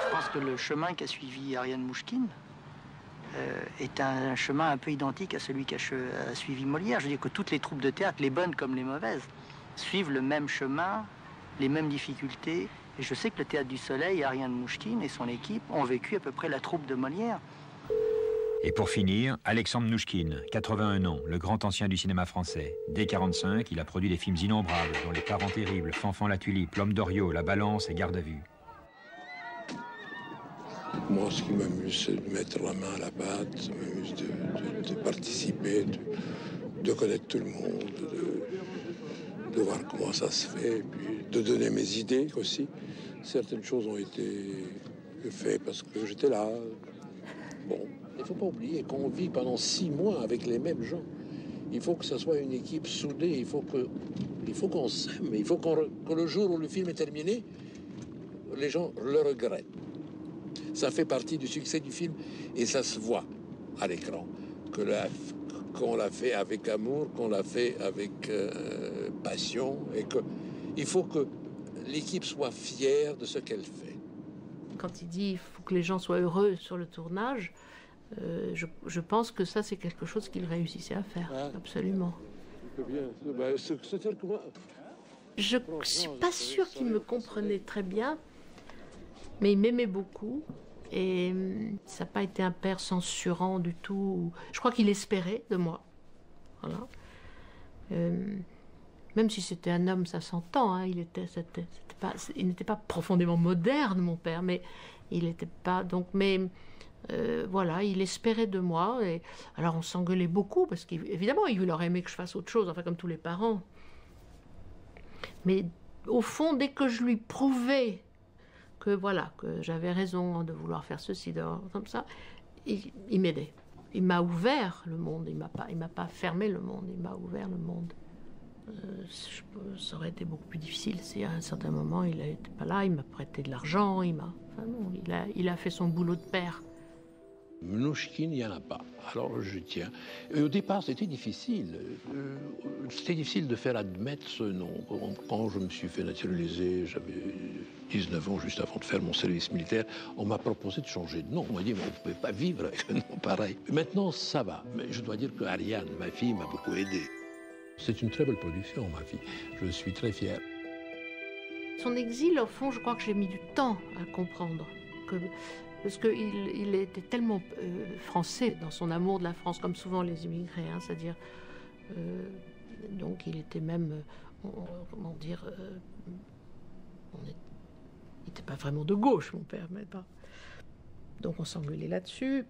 Je pense que le chemin qu'a suivi Ariane Mouchkine est un chemin un peu identique à celui qu'a suivi Molière. Je veux dire que toutes les troupes de théâtre, les bonnes comme les mauvaises, suivent le même chemin, les mêmes difficultés. Et je sais que le Théâtre du Soleil, Ariane Mouchkine et son équipe ont vécu à peu près la troupe de Molière. Et pour finir, Alexandre Mnouchkine, 81 ans, le grand ancien du cinéma français. Dès 1945, il a produit des films innombrables, dont Les Parents terribles, Fanfan la tulipe, L'homme d'Oriot, La balance et Garde à vue. Moi, ce qui m'amuse, c'est de mettre la main à la pâte, ça m'amuse de participer, de connaître tout le monde, de voir comment ça se fait, et puis de donner mes idées aussi. Certaines choses ont été faites parce que j'étais là. Bon, il ne faut pas oublier qu'on vit pendant 6 mois avec les mêmes gens. Il faut que ça soit une équipe soudée, il faut qu'on s'aime, il faut que le jour où le film est terminé, les gens le regrettent. Ça fait partie du succès du film et ça se voit à l'écran qu'on l'a fait avec amour, qu'on l'a fait avec passion et qu'il faut que l'équipe soit fière de ce qu'elle fait. Quand il dit qu'il faut que les gens soient heureux sur le tournage, je pense que ça c'est quelque chose qu'il réussissait à faire, absolument. Je ne suis pas sûre qu'il me comprenait très bien, mais il m'aimait beaucoup. Et ça n'a pas été un père censurant du tout. Je crois qu'il espérait de moi. Voilà. Même si c'était un homme, ça s'entend. Hein, il n'était pas profondément moderne, mon père, mais Il n'était pas... Donc, mais voilà, il espérait de moi. Et, alors on s'engueulait beaucoup, parce qu'évidemment, il aurait aimé que je fasse autre chose, enfin comme tous les parents. Mais au fond, dès que je lui prouvais que voilà, que j'avais raison de vouloir faire ceci, comme ça, il m'aidait. Il m'a ouvert le monde, il m'a pas fermé le monde, il m'a ouvert le monde. Ça aurait été beaucoup plus difficile si à un certain moment il n'était pas là, il m'a prêté de l'argent, enfin non, il a fait son boulot de père. Mnouchkine, il n'y en a pas. Alors je tiens. Et au départ, c'était difficile. C'était difficile de faire admettre ce nom. Quand je me suis fait naturaliser, j'avais 19 ans, juste avant de faire mon service militaire, on m'a proposé de changer de nom. On m'a dit, mais on ne pouvait pas vivre avec un nom pareil. Maintenant, ça va. Mais je dois dire que Ariane, ma fille, m'a beaucoup aidé. C'est une très belle production, ma fille. Je suis très fier. Son exil, au fond, je crois que j'ai mis du temps à comprendre. Parce qu'il était tellement français dans son amour de la France, comme souvent les immigrés, hein, c'est-à-dire... donc il était même... comment dire... il n'était pas vraiment de gauche, mon père, mais pas... Donc on s'engueulait là-dessus.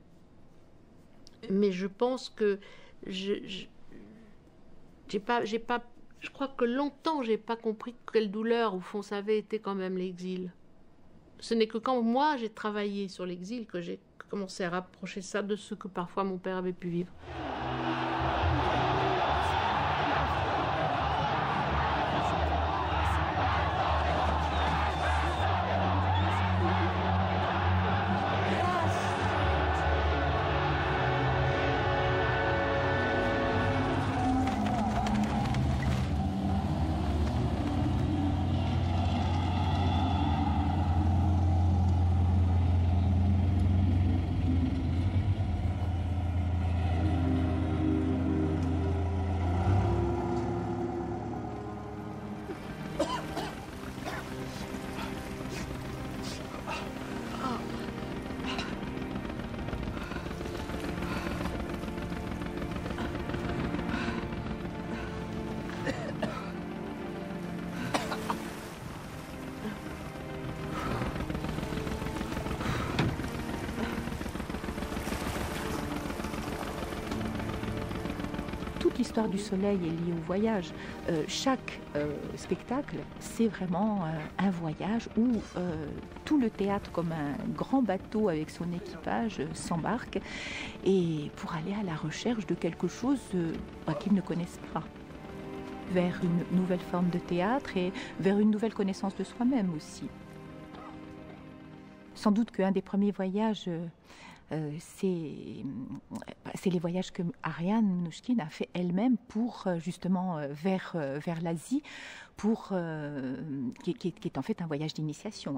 Mais je pense que... Je crois que longtemps, j'ai pas compris quelle douleur, au fond, ça avait été quand même l'exil. Ce n'est que quand moi, j'ai travaillé sur l'exil que j'ai commencé à rapprocher ça de ce que parfois mon père avait pu vivre. L'histoire du soleil est liée au voyage. Chaque spectacle, c'est vraiment un voyage où tout le théâtre, comme un grand bateau avec son équipage, s'embarque et pour aller à la recherche de quelque chose qu'ils ne connaissent pas. Vers une nouvelle forme de théâtre et vers une nouvelle connaissance de soi-même aussi. Sans doute qu'un des premiers voyages... c'est les voyages que Ariane Mnouchkine a fait elle-même pour justement vers l'Asie, qui est en fait un voyage d'initiation.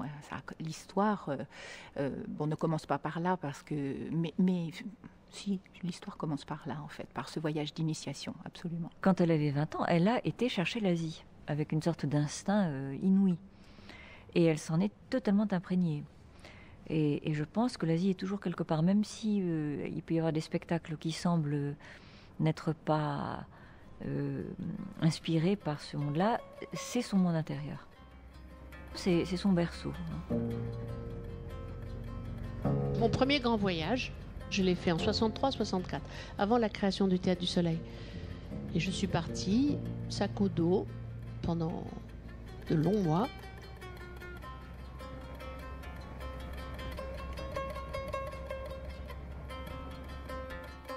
L'histoire, ne commence pas par là parce que, mais si, l'histoire commence par là en fait, par ce voyage d'initiation, absolument. Quand elle avait 20 ans, elle a été chercher l'Asie avec une sorte d'instinct inouï, et elle s'en est totalement imprégnée. Et je pense que l'Asie est toujours quelque part, même si il peut y avoir des spectacles qui semblent n'être pas inspirés par ce monde-là, c'est son monde intérieur. C'est son berceau. Mon premier grand voyage, je l'ai fait en 63-64, avant la création du Théâtre du Soleil. Et je suis partie, sac au dos, pendant de longs mois.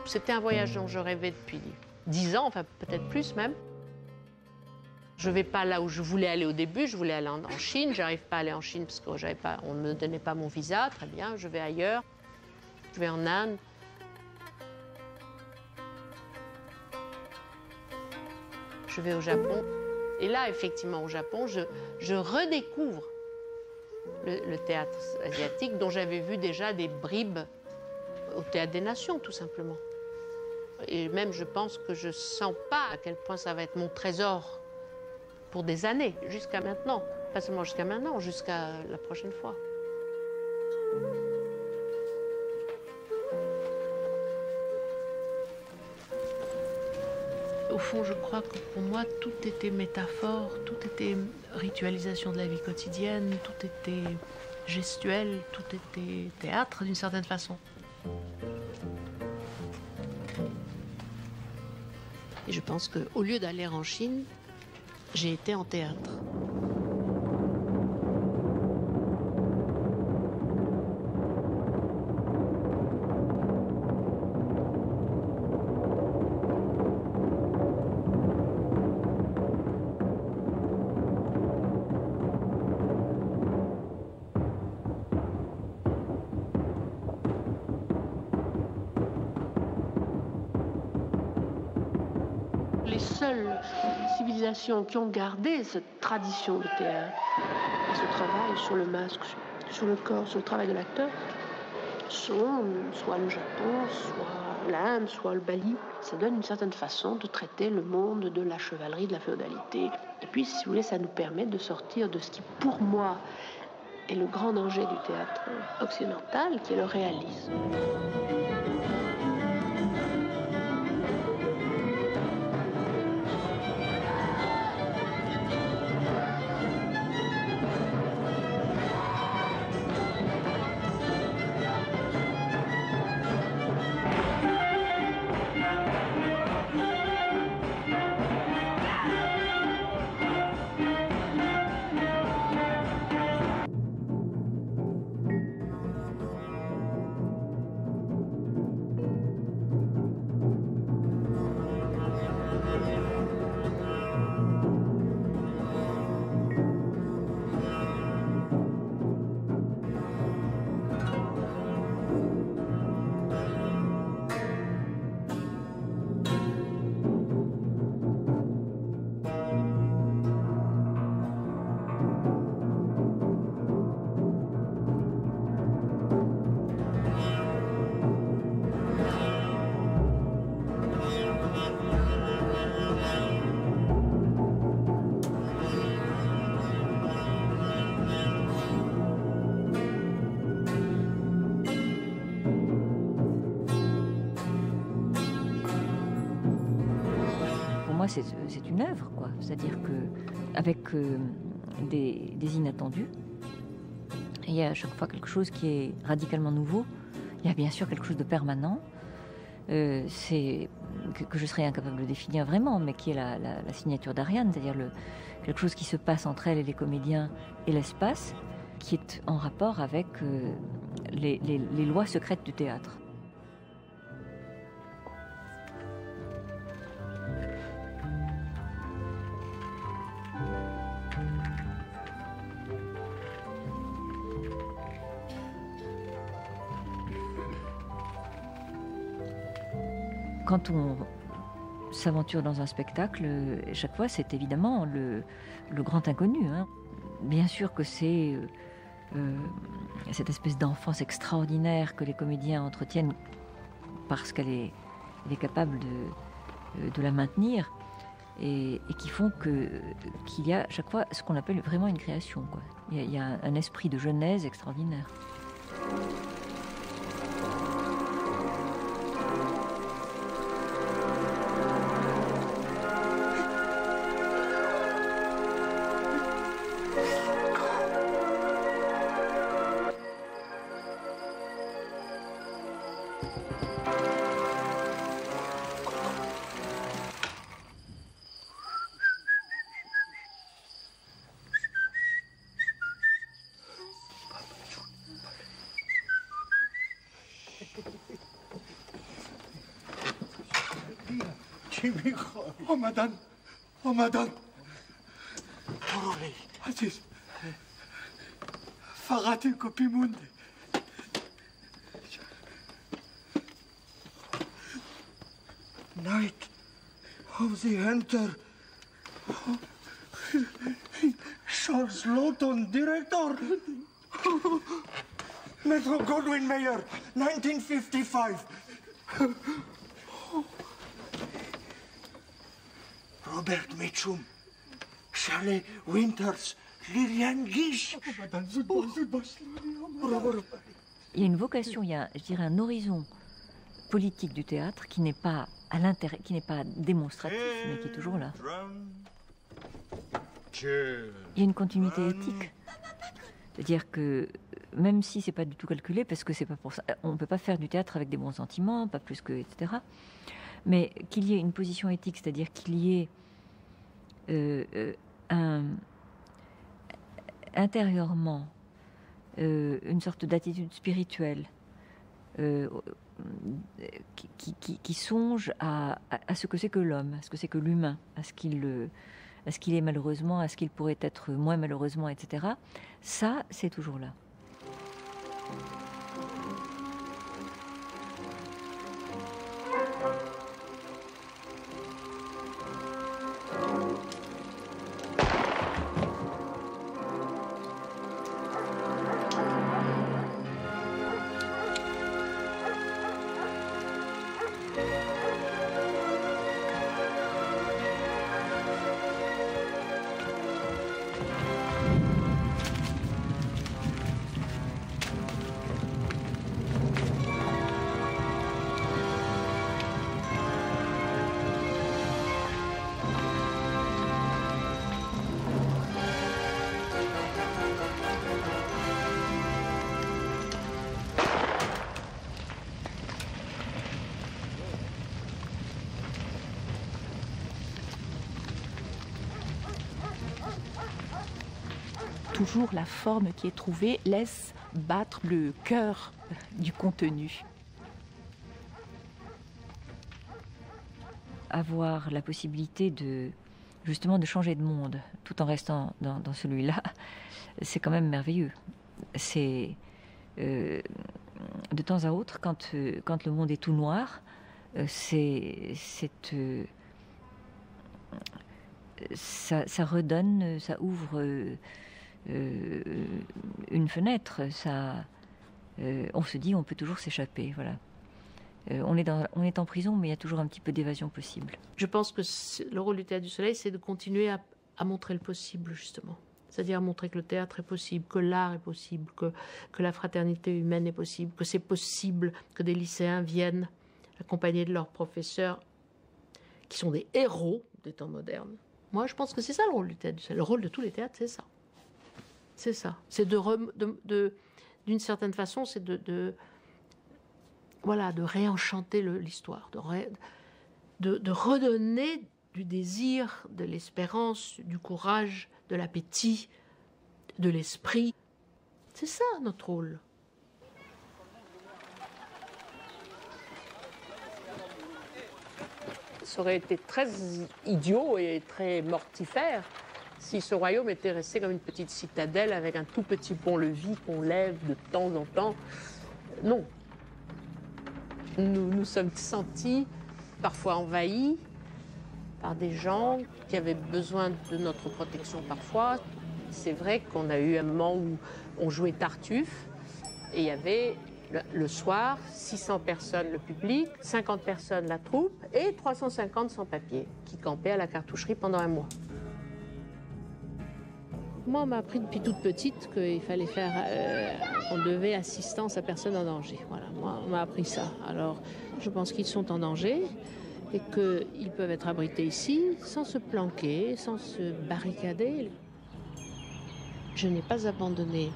C'était un voyage dont je rêvais depuis 10 ans, enfin peut-être plus même. Je ne vais pas là où je voulais aller au début, je voulais aller en Chine. Je n'arrive pas à aller en Chine parce qu'on ne me donnait pas mon visa, très bien, je vais ailleurs. Je vais en Inde. Je vais au Japon. Et là, effectivement, au Japon, je redécouvre le théâtre asiatique dont j'avais vu déjà des bribes au Théâtre des Nations, tout simplement. Et même, je pense que je ne sens pas à quel point ça va être mon trésor pour des années, jusqu'à maintenant. Pas seulement jusqu'à maintenant, jusqu'à la prochaine fois. Au fond, je crois que pour moi, tout était métaphore, tout était ritualisation de la vie quotidienne, tout était gestuel, tout était théâtre d'une certaine façon. Et je pense qu'au lieu d'aller en Chine, j'ai été en théâtre. Les seules civilisations qui ont gardé cette tradition de théâtre, et ce travail sur le masque, sur le corps, sur le travail de l'acteur, sont soit le Japon, soit l'Inde, soit le Bali. Ça donne une certaine façon de traiter le monde de la chevalerie, de la féodalité. Et puis, si vous voulez, ça nous permet de sortir de ce qui, pour moi, est le grand danger du théâtre occidental, qui est le réalisme. C'est une œuvre, quoi. C'est-à-dire qu'avec des inattendus, il y a à chaque fois quelque chose qui est radicalement nouveau. Il y a bien sûr quelque chose de permanent, que je serais incapable de définir vraiment, mais qui est la signature d'Ariane, c'est-à-dire quelque chose qui se passe entre elle et les comédiens et l'espace, qui est en rapport avec les lois secrètes du théâtre. Quand on s'aventure dans un spectacle, chaque fois, c'est évidemment le grand inconnu. Hein. Bien sûr que c'est cette espèce d'enfance extraordinaire que les comédiens entretiennent parce qu'elle est capable de la maintenir et qui font qu'il y a chaque fois ce qu'on appelle vraiment une création, quoi. Il y a un esprit de genèse extraordinaire. Oh, madame. Oh, madame. Aziz. Fagati Kopimundi. Night of the Hunter. Charles Lawton, director. Metro Goldwyn Mayer, 1955. Robert Mitchum, Shelley Winters, Liliane Guiche. Il y a une vocation, il y a, je dirais, un horizon politique du théâtre qui n'est pas à l'intérieur, qui n'est pas démonstratif, mais qui est toujours là. Il y a une continuité éthique, c'est-à-dire que même si c'est pas du tout calculé, parce que c'est pas pour ça, on ne peut pas faire du théâtre avec des bons sentiments, pas plus que, etc. Mais qu'il y ait une position éthique, c'est-à-dire qu'il y ait intérieurement une sorte d'attitude spirituelle qui songe à ce que c'est que l'homme, à ce que c'est que l'humain, à ce qu'il est malheureusement, à ce qu'il pourrait être moins malheureusement, etc. Ça, c'est toujours là. Toujours la forme qui est trouvée laisse battre le cœur du contenu. Avoir la possibilité justement de changer de monde tout en restant dans celui-là, c'est quand même merveilleux. C'est de temps à autre, quand le monde est tout noir, ça redonne, ça ouvre une fenêtre. On se dit on peut toujours s'échapper, voilà. On est en prison, mais il y a toujours un petit peu d'évasion possible. Je pense que le rôle du Théâtre du Soleil, c'est de continuer à montrer le possible, justement. C'est-à-dire à montrer que le théâtre est possible, que l'art est possible, que la fraternité humaine est possible, que c'est possible que des lycéens viennent accompagnés de leurs professeurs, qui sont des héros des temps modernes. Moi, je pense que c'est ça le rôle du Théâtre du Soleil. Le rôle de tous les théâtres, c'est ça. C'est ça. C'est d'une certaine façon, c'est de réenchanter l'histoire, de redonner du désir, de l'espérance, du courage, de l'appétit, de l'esprit. C'est ça notre rôle. Ça aurait été très idiot et très mortifère si ce royaume était resté comme une petite citadelle avec un tout petit pont-levis qu'on lève de temps en temps. Non. Nous nous sommes sentis parfois envahis par des gens qui avaient besoin de notre protection parfois. C'est vrai qu'on a eu un moment où on jouait Tartuffe et il y avait le soir 600 personnes le public, 50 personnes la troupe et 350 sans-papiers qui campaient à la cartoucherie pendant un mois. Moi, on m'a appris depuis toute petite qu'il fallait on devait assistance à personne en danger. Voilà, moi, on m'a appris ça. Alors, je pense qu'ils sont en danger et qu'ils peuvent être abrités ici sans se planquer, sans se barricader. Je n'ai pas abandonné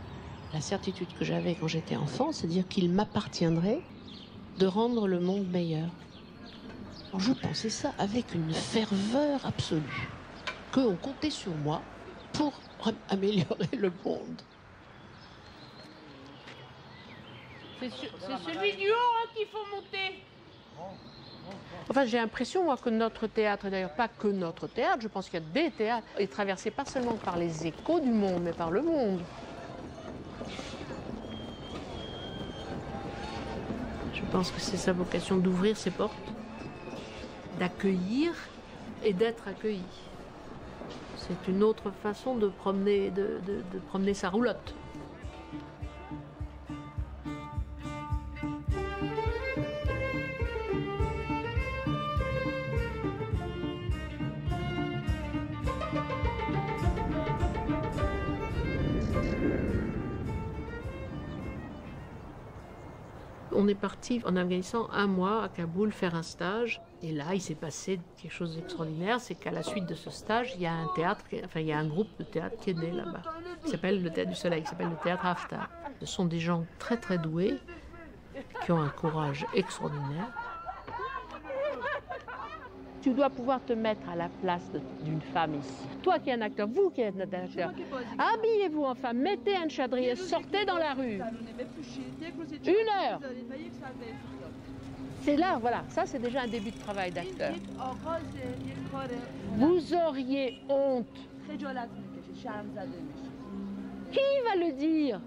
la certitude que j'avais quand j'étais enfant, c'est-à-dire qu'il m'appartiendrait de rendre le monde meilleur. Alors, je pensais ça avec une ferveur absolue, qu'on comptait sur moi pour améliorer le monde. C'est celui du haut qu'il faut monter. Enfin, j'ai l'impression, moi, que notre théâtre, et d'ailleurs pas que notre théâtre, je pense qu'il y a des théâtres, est traversé pas seulement par les échos du monde, mais par le monde. Je pense que c'est sa vocation d'ouvrir ses portes, d'accueillir et d'être accueilli. C'est une autre façon de promener sa roulotte. On est parti en Afghanistan un mois à Kaboul faire un stage. Et là, il s'est passé quelque chose d'extraordinaire. C'est qu'à la suite de ce stage, il y a un théâtre, il y a un groupe de théâtre qui est né là-bas. Qui s'appelle le Théâtre du Soleil, qui s'appelle le Théâtre Haftar. Ce sont des gens très très doués, qui ont un courage extraordinaire. Tu dois pouvoir te mettre à la place d'une femme ici. Toi qui es un acteur, vous qui êtes un acteur, habillez-vous en femme, mettez un chadri, sortez dans la rue. 1 heure. C'est là, voilà, ça c'est déjà un début de travail d'acteur. Vous auriez honte. Qui va le dire?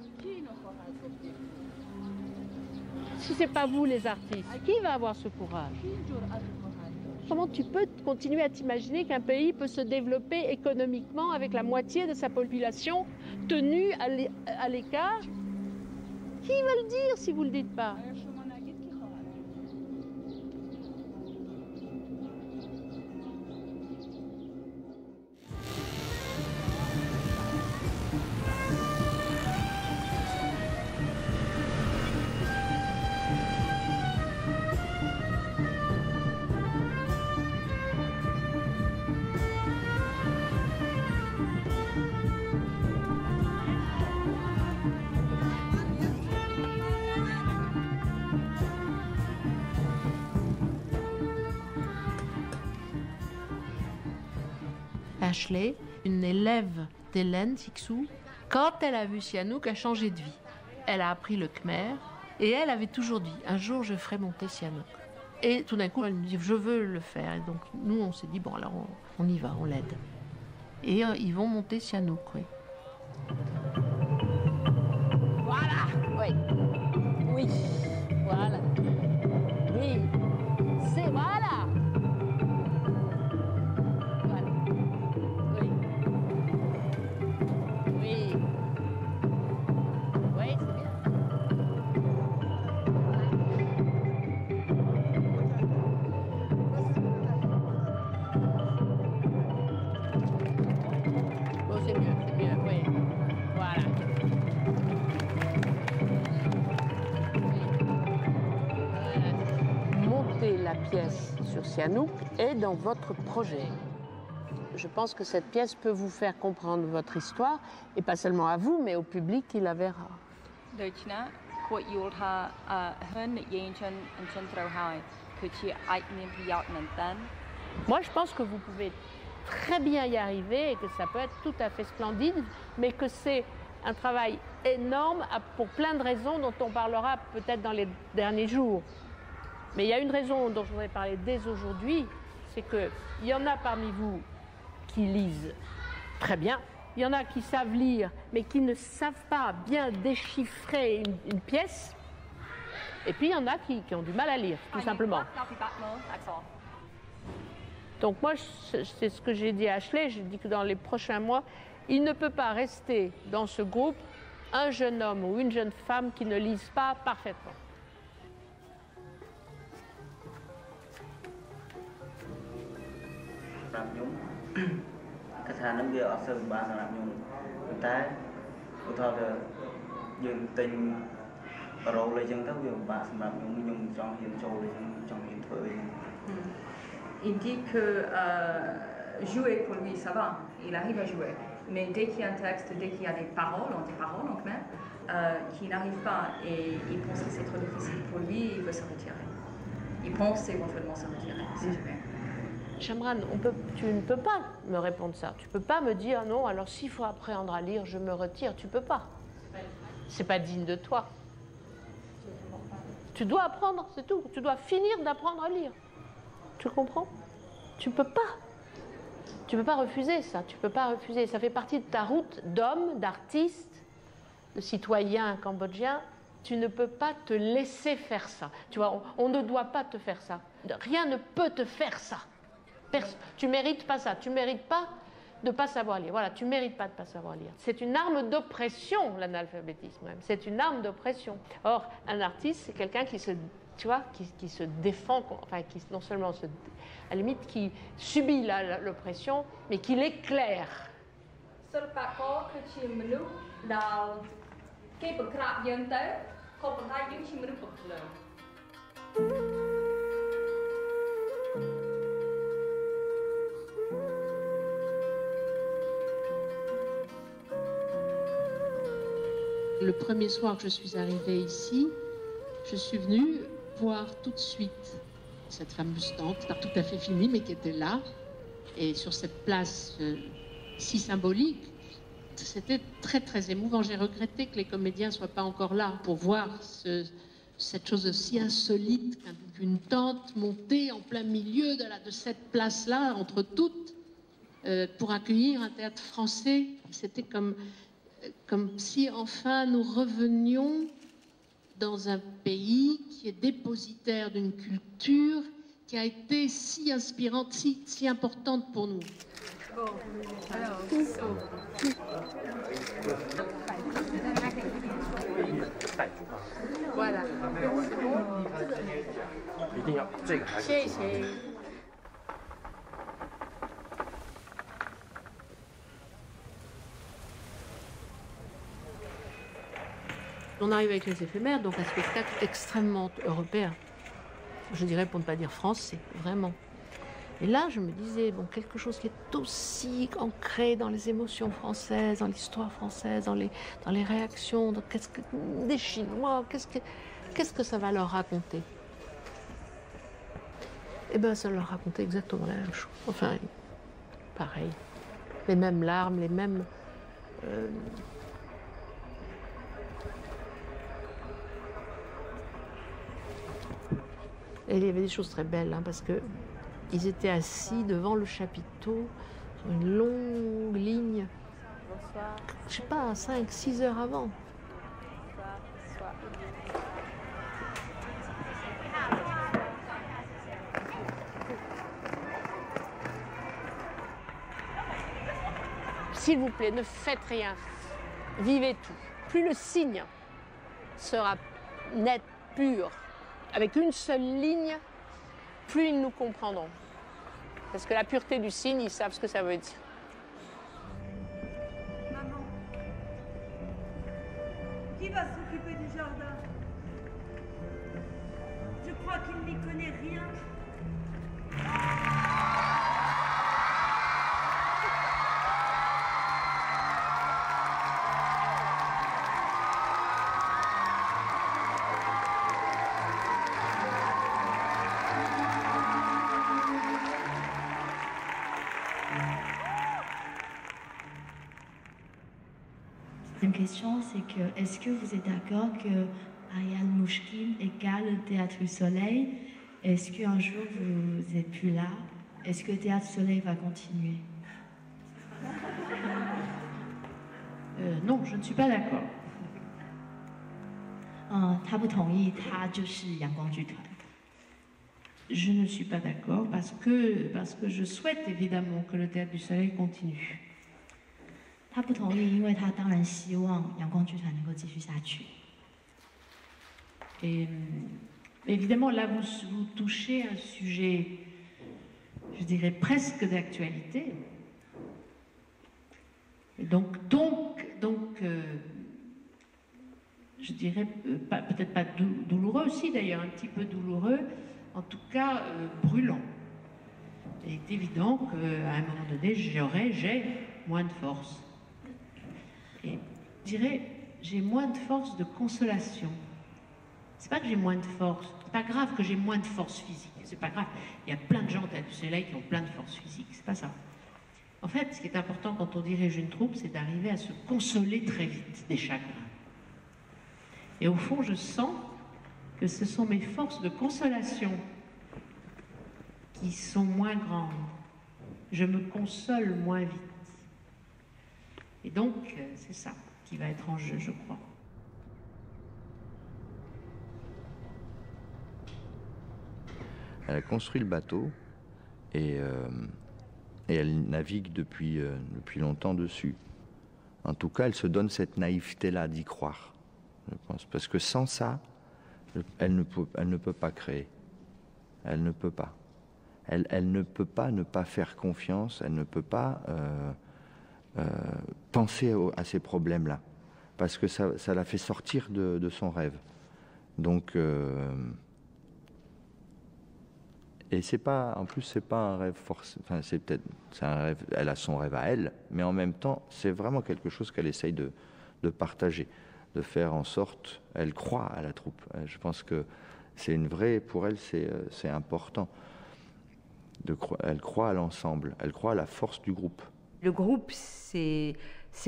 Si ce n'est pas vous les artistes, qui va avoir ce courage? Comment tu peux continuer à t'imaginer qu'un pays peut se développer économiquement avec la moitié de sa population tenue à l'écart? Qui va le dire si vous ne le dites pas? Ashley, une élève d'Hélène Sixou, quand elle a vu Sihanouk, a changé de vie. Elle a appris le khmer et elle avait toujours dit un jour je ferai monter Sihanouk. Et tout d'un coup elle me dit je veux le faire. Et donc nous on s'est dit bon alors on y va, on l'aide. Et ils vont monter Sihanouk, oui. Voilà, oui, oui, voilà, oui, c'est voilà. Pièce sur Sihanouk est dans votre projet. Je pense que cette pièce peut vous faire comprendre votre histoire, et pas seulement à vous, mais au public qui la verra. Moi, je pense que vous pouvez très bien y arriver et que ça peut être tout à fait splendide, mais que c'est un travail énorme pour plein de raisons dont on parlera peut-être dans les derniers jours. Mais il y a une raison dont je voudrais parler dès aujourd'hui, c'est qu'il y en a parmi vous qui lisent très bien, il y en a qui savent lire, mais qui ne savent pas bien déchiffrer une pièce, et puis il y en a qui ont du mal à lire, tout simplement. Donc moi, c'est ce que j'ai dit à Ashley, j'ai dit que dans les prochains mois, il ne peut pas rester dans ce groupe un jeune homme ou une jeune femme qui ne lise pas parfaitement. Il dit que jouer pour lui ça va, il arrive à jouer, mais dès qu'il y a un texte, dès qu'il y a des paroles en khmer, qu'il n'arrive pas et il pense que c'est trop difficile pour lui, il veut se retirer. Il pense éventuellement se retirer, si jamais. Shamran, tu ne peux pas me répondre ça. Tu ne peux pas me dire non, alors s'il faut apprendre à lire, je me retire. Tu ne peux pas. C'est pas digne de toi. Tu dois apprendre, c'est tout. Tu dois finir d'apprendre à lire. Tu comprends? Tu ne peux pas. Tu ne peux pas refuser ça. Tu ne peux pas refuser. Ça fait partie de ta route d'homme, d'artiste, de citoyen cambodgien. Tu ne peux pas te laisser faire ça. Tu vois, on ne doit pas te faire ça. Rien ne peut te faire ça. Tu ne mérites pas ça, tu ne mérites pas de ne pas savoir lire. Voilà, tu ne mérites pas de ne pas savoir lire. C'est une arme d'oppression, l'analphabétisme même. C'est une arme d'oppression. Or, un artiste, c'est quelqu'un qui se, tu vois, qui se défend, enfin, qui non seulement, à la limite, qui subit l'oppression, mais qui l'éclaire. Le premier soir que je suis arrivée ici, je suis venue voir tout de suite cette fameuse tente, pas tout à fait finie, mais qui était là. Et sur cette place si symbolique, c'était très très émouvant. J'ai regretté que les comédiens ne soient pas encore là pour voir cette chose aussi insolite qu'une tente montée en plein milieu de cette place-là, entre toutes, pour accueillir un théâtre français. C'était comme si enfin nous revenions dans un pays qui est dépositaire d'une culture qui a été si inspirante, si importante pour nous. Voilà. On arrive avec les éphémères, donc un spectacle extrêmement européen. Je dirais, pour ne pas dire français, vraiment. Et là, je me disais, bon, quelque chose qui est aussi ancré dans les émotions françaises, dans l'histoire française, dans les réactions, des Chinois, qu'est-ce que ça va leur raconter? Eh bien, ça leur racontait exactement la même chose. Enfin, pareil. Les mêmes larmes, les mêmes... Et il y avait des choses très belles, hein, parce qu'ils étaient assis devant le chapiteau, sur une longue ligne, je sais pas, 5-6 heures avant. S'il vous plaît, ne faites rien, vivez tout. Plus le signe sera net, pur, avec une seule ligne, plus ils nous comprendront. Parce que la pureté du signe, ils savent ce que ça veut dire. Maman, qui va s'occuper du jardin? Je crois qu'il n'y connaît rien. Une question, c'est que est-ce que vous êtes d'accord que Ariane Mouchkine égale le Théâtre du Soleil? Est-ce qu'un jour vous n'êtes plus là? Est-ce que le Théâtre du Soleil va continuer? Non, je ne suis pas d'accord. 他不同意，他就是阳光剧团。 Je ne suis pas d'accord parce que je souhaite évidemment que le Théâtre du Soleil continue. 他不同意，因为他当然希望阳光剧团能够继续下去。 Et évidemment, là, vous touchez un sujet, je dirais, presque d'actualité. Donc, je dirais, peut-être pas douloureux aussi, d'ailleurs, un petit peu douloureux, en tout cas brûlant. Il est évident qu'à un moment donné, j'ai moins de force. Et je dirais, j'ai moins de force de consolation. C'est pas que j'ai moins de force, c'est pas grave que j'ai moins de force physique, c'est pas grave. Il y a plein de gens au Théâtre du Soleil qui ont plein de force physique, c'est pas ça. En fait, ce qui est important quand on dirige une troupe, c'est d'arriver à se consoler très vite des chagrins. Et au fond, je sens que ce sont mes forces de consolation qui sont moins grandes. Je me console moins vite. Et donc, c'est ça qui va être en jeu, je crois. Elle a construit le bateau et elle navigue depuis longtemps dessus. En tout cas, elle se donne cette naïveté-là d'y croire, je pense. Parce que sans ça, elle ne peut pas créer. Elle ne peut pas. Elle ne peut pas ne pas faire confiance, elle ne peut pas penser à ces problèmes-là. Parce que ça la fait sortir de son rêve. Donc... Et c'est pas, en plus, c'est pas un rêve forcé. Enfin, c'est un rêve. Elle a son rêve à elle, mais en même temps, c'est vraiment quelque chose qu'elle essaye de partager. de faire en sorte, elle croit à la troupe. Je pense que c'est une vraie, pour elle, c'est important. Elle croit à l'ensemble, elle croit à la force du groupe. Le groupe, c'est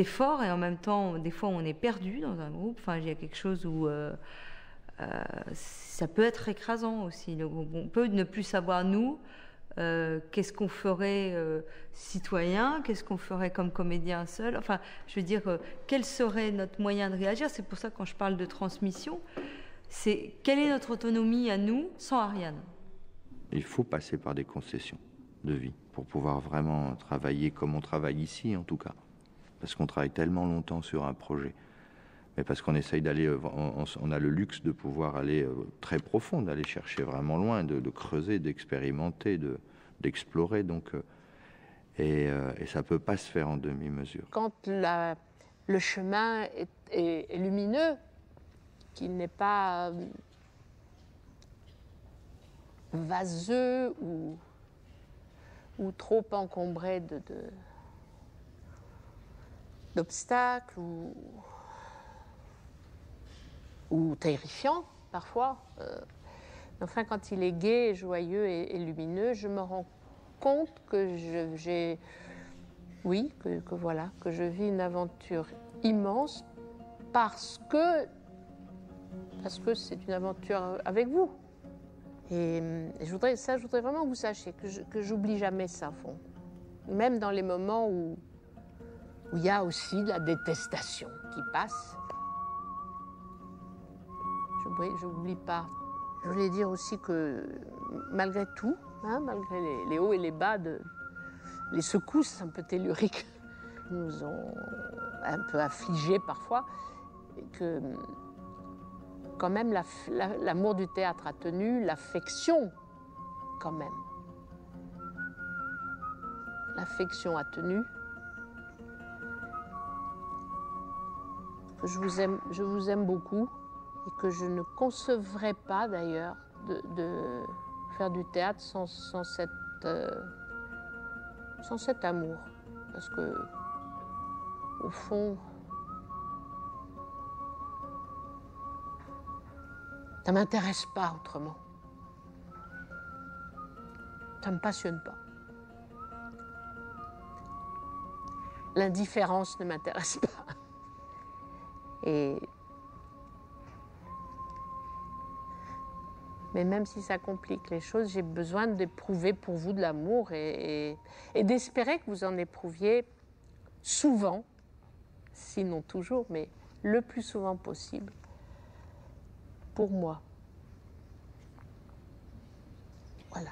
fort et en même temps, des fois, on est perdu dans un groupe. Enfin, il y a quelque chose où ça peut être écrasant aussi. On peut ne plus savoir, nous, qu'est-ce qu'on ferait citoyen, qu'est-ce qu'on ferait comme comédien seul. Enfin, je veux dire, quel serait notre moyen de réagir? C'est pour ça, quand je parle de transmission, c'est quelle est notre autonomie à nous sans Ariane? Il faut passer par des concessions de vie pour pouvoir vraiment travailler comme on travaille ici, en tout cas. Parce qu'on travaille tellement longtemps sur un projet. Mais parce qu'on essaye d'aller, on a le luxe de pouvoir aller très profond, d'aller chercher vraiment loin, de creuser, d'expérimenter, d'explorer. Donc, et ça ne peut pas se faire en demi-mesure. Quand le chemin est lumineux, qu'il n'est pas vaseux ou trop encombré d'obstacles ou terrifiant parfois. Enfin, quand il est gai, joyeux et lumineux, je me rends compte que voilà, que je vis une aventure immense parce que c'est une aventure avec vous. Et je voudrais vraiment que vous sachiez que j'oublie jamais ça, fond. Même dans les moments où il y a aussi de la détestation qui passe. Je n'oublie pas. Je voulais dire aussi que malgré tout, malgré les hauts et les bas, les secousses un peu telluriques qui nous ont un peu affligés parfois, et que quand même l'amour du théâtre a tenu, l'affection quand même. L'affection a tenu. Que je vous aime beaucoup et que je ne concevrais pas d'ailleurs de faire du théâtre sans cet amour. Parce que, au fond, ça ne m'intéresse pas autrement. Ça ne me passionne pas. L'indifférence ne m'intéresse pas. Mais même si ça complique les choses, j'ai besoin d'éprouver pour vous de l'amour et d'espérer que vous en éprouviez souvent, sinon toujours, mais le plus souvent possible, pour moi. Voilà.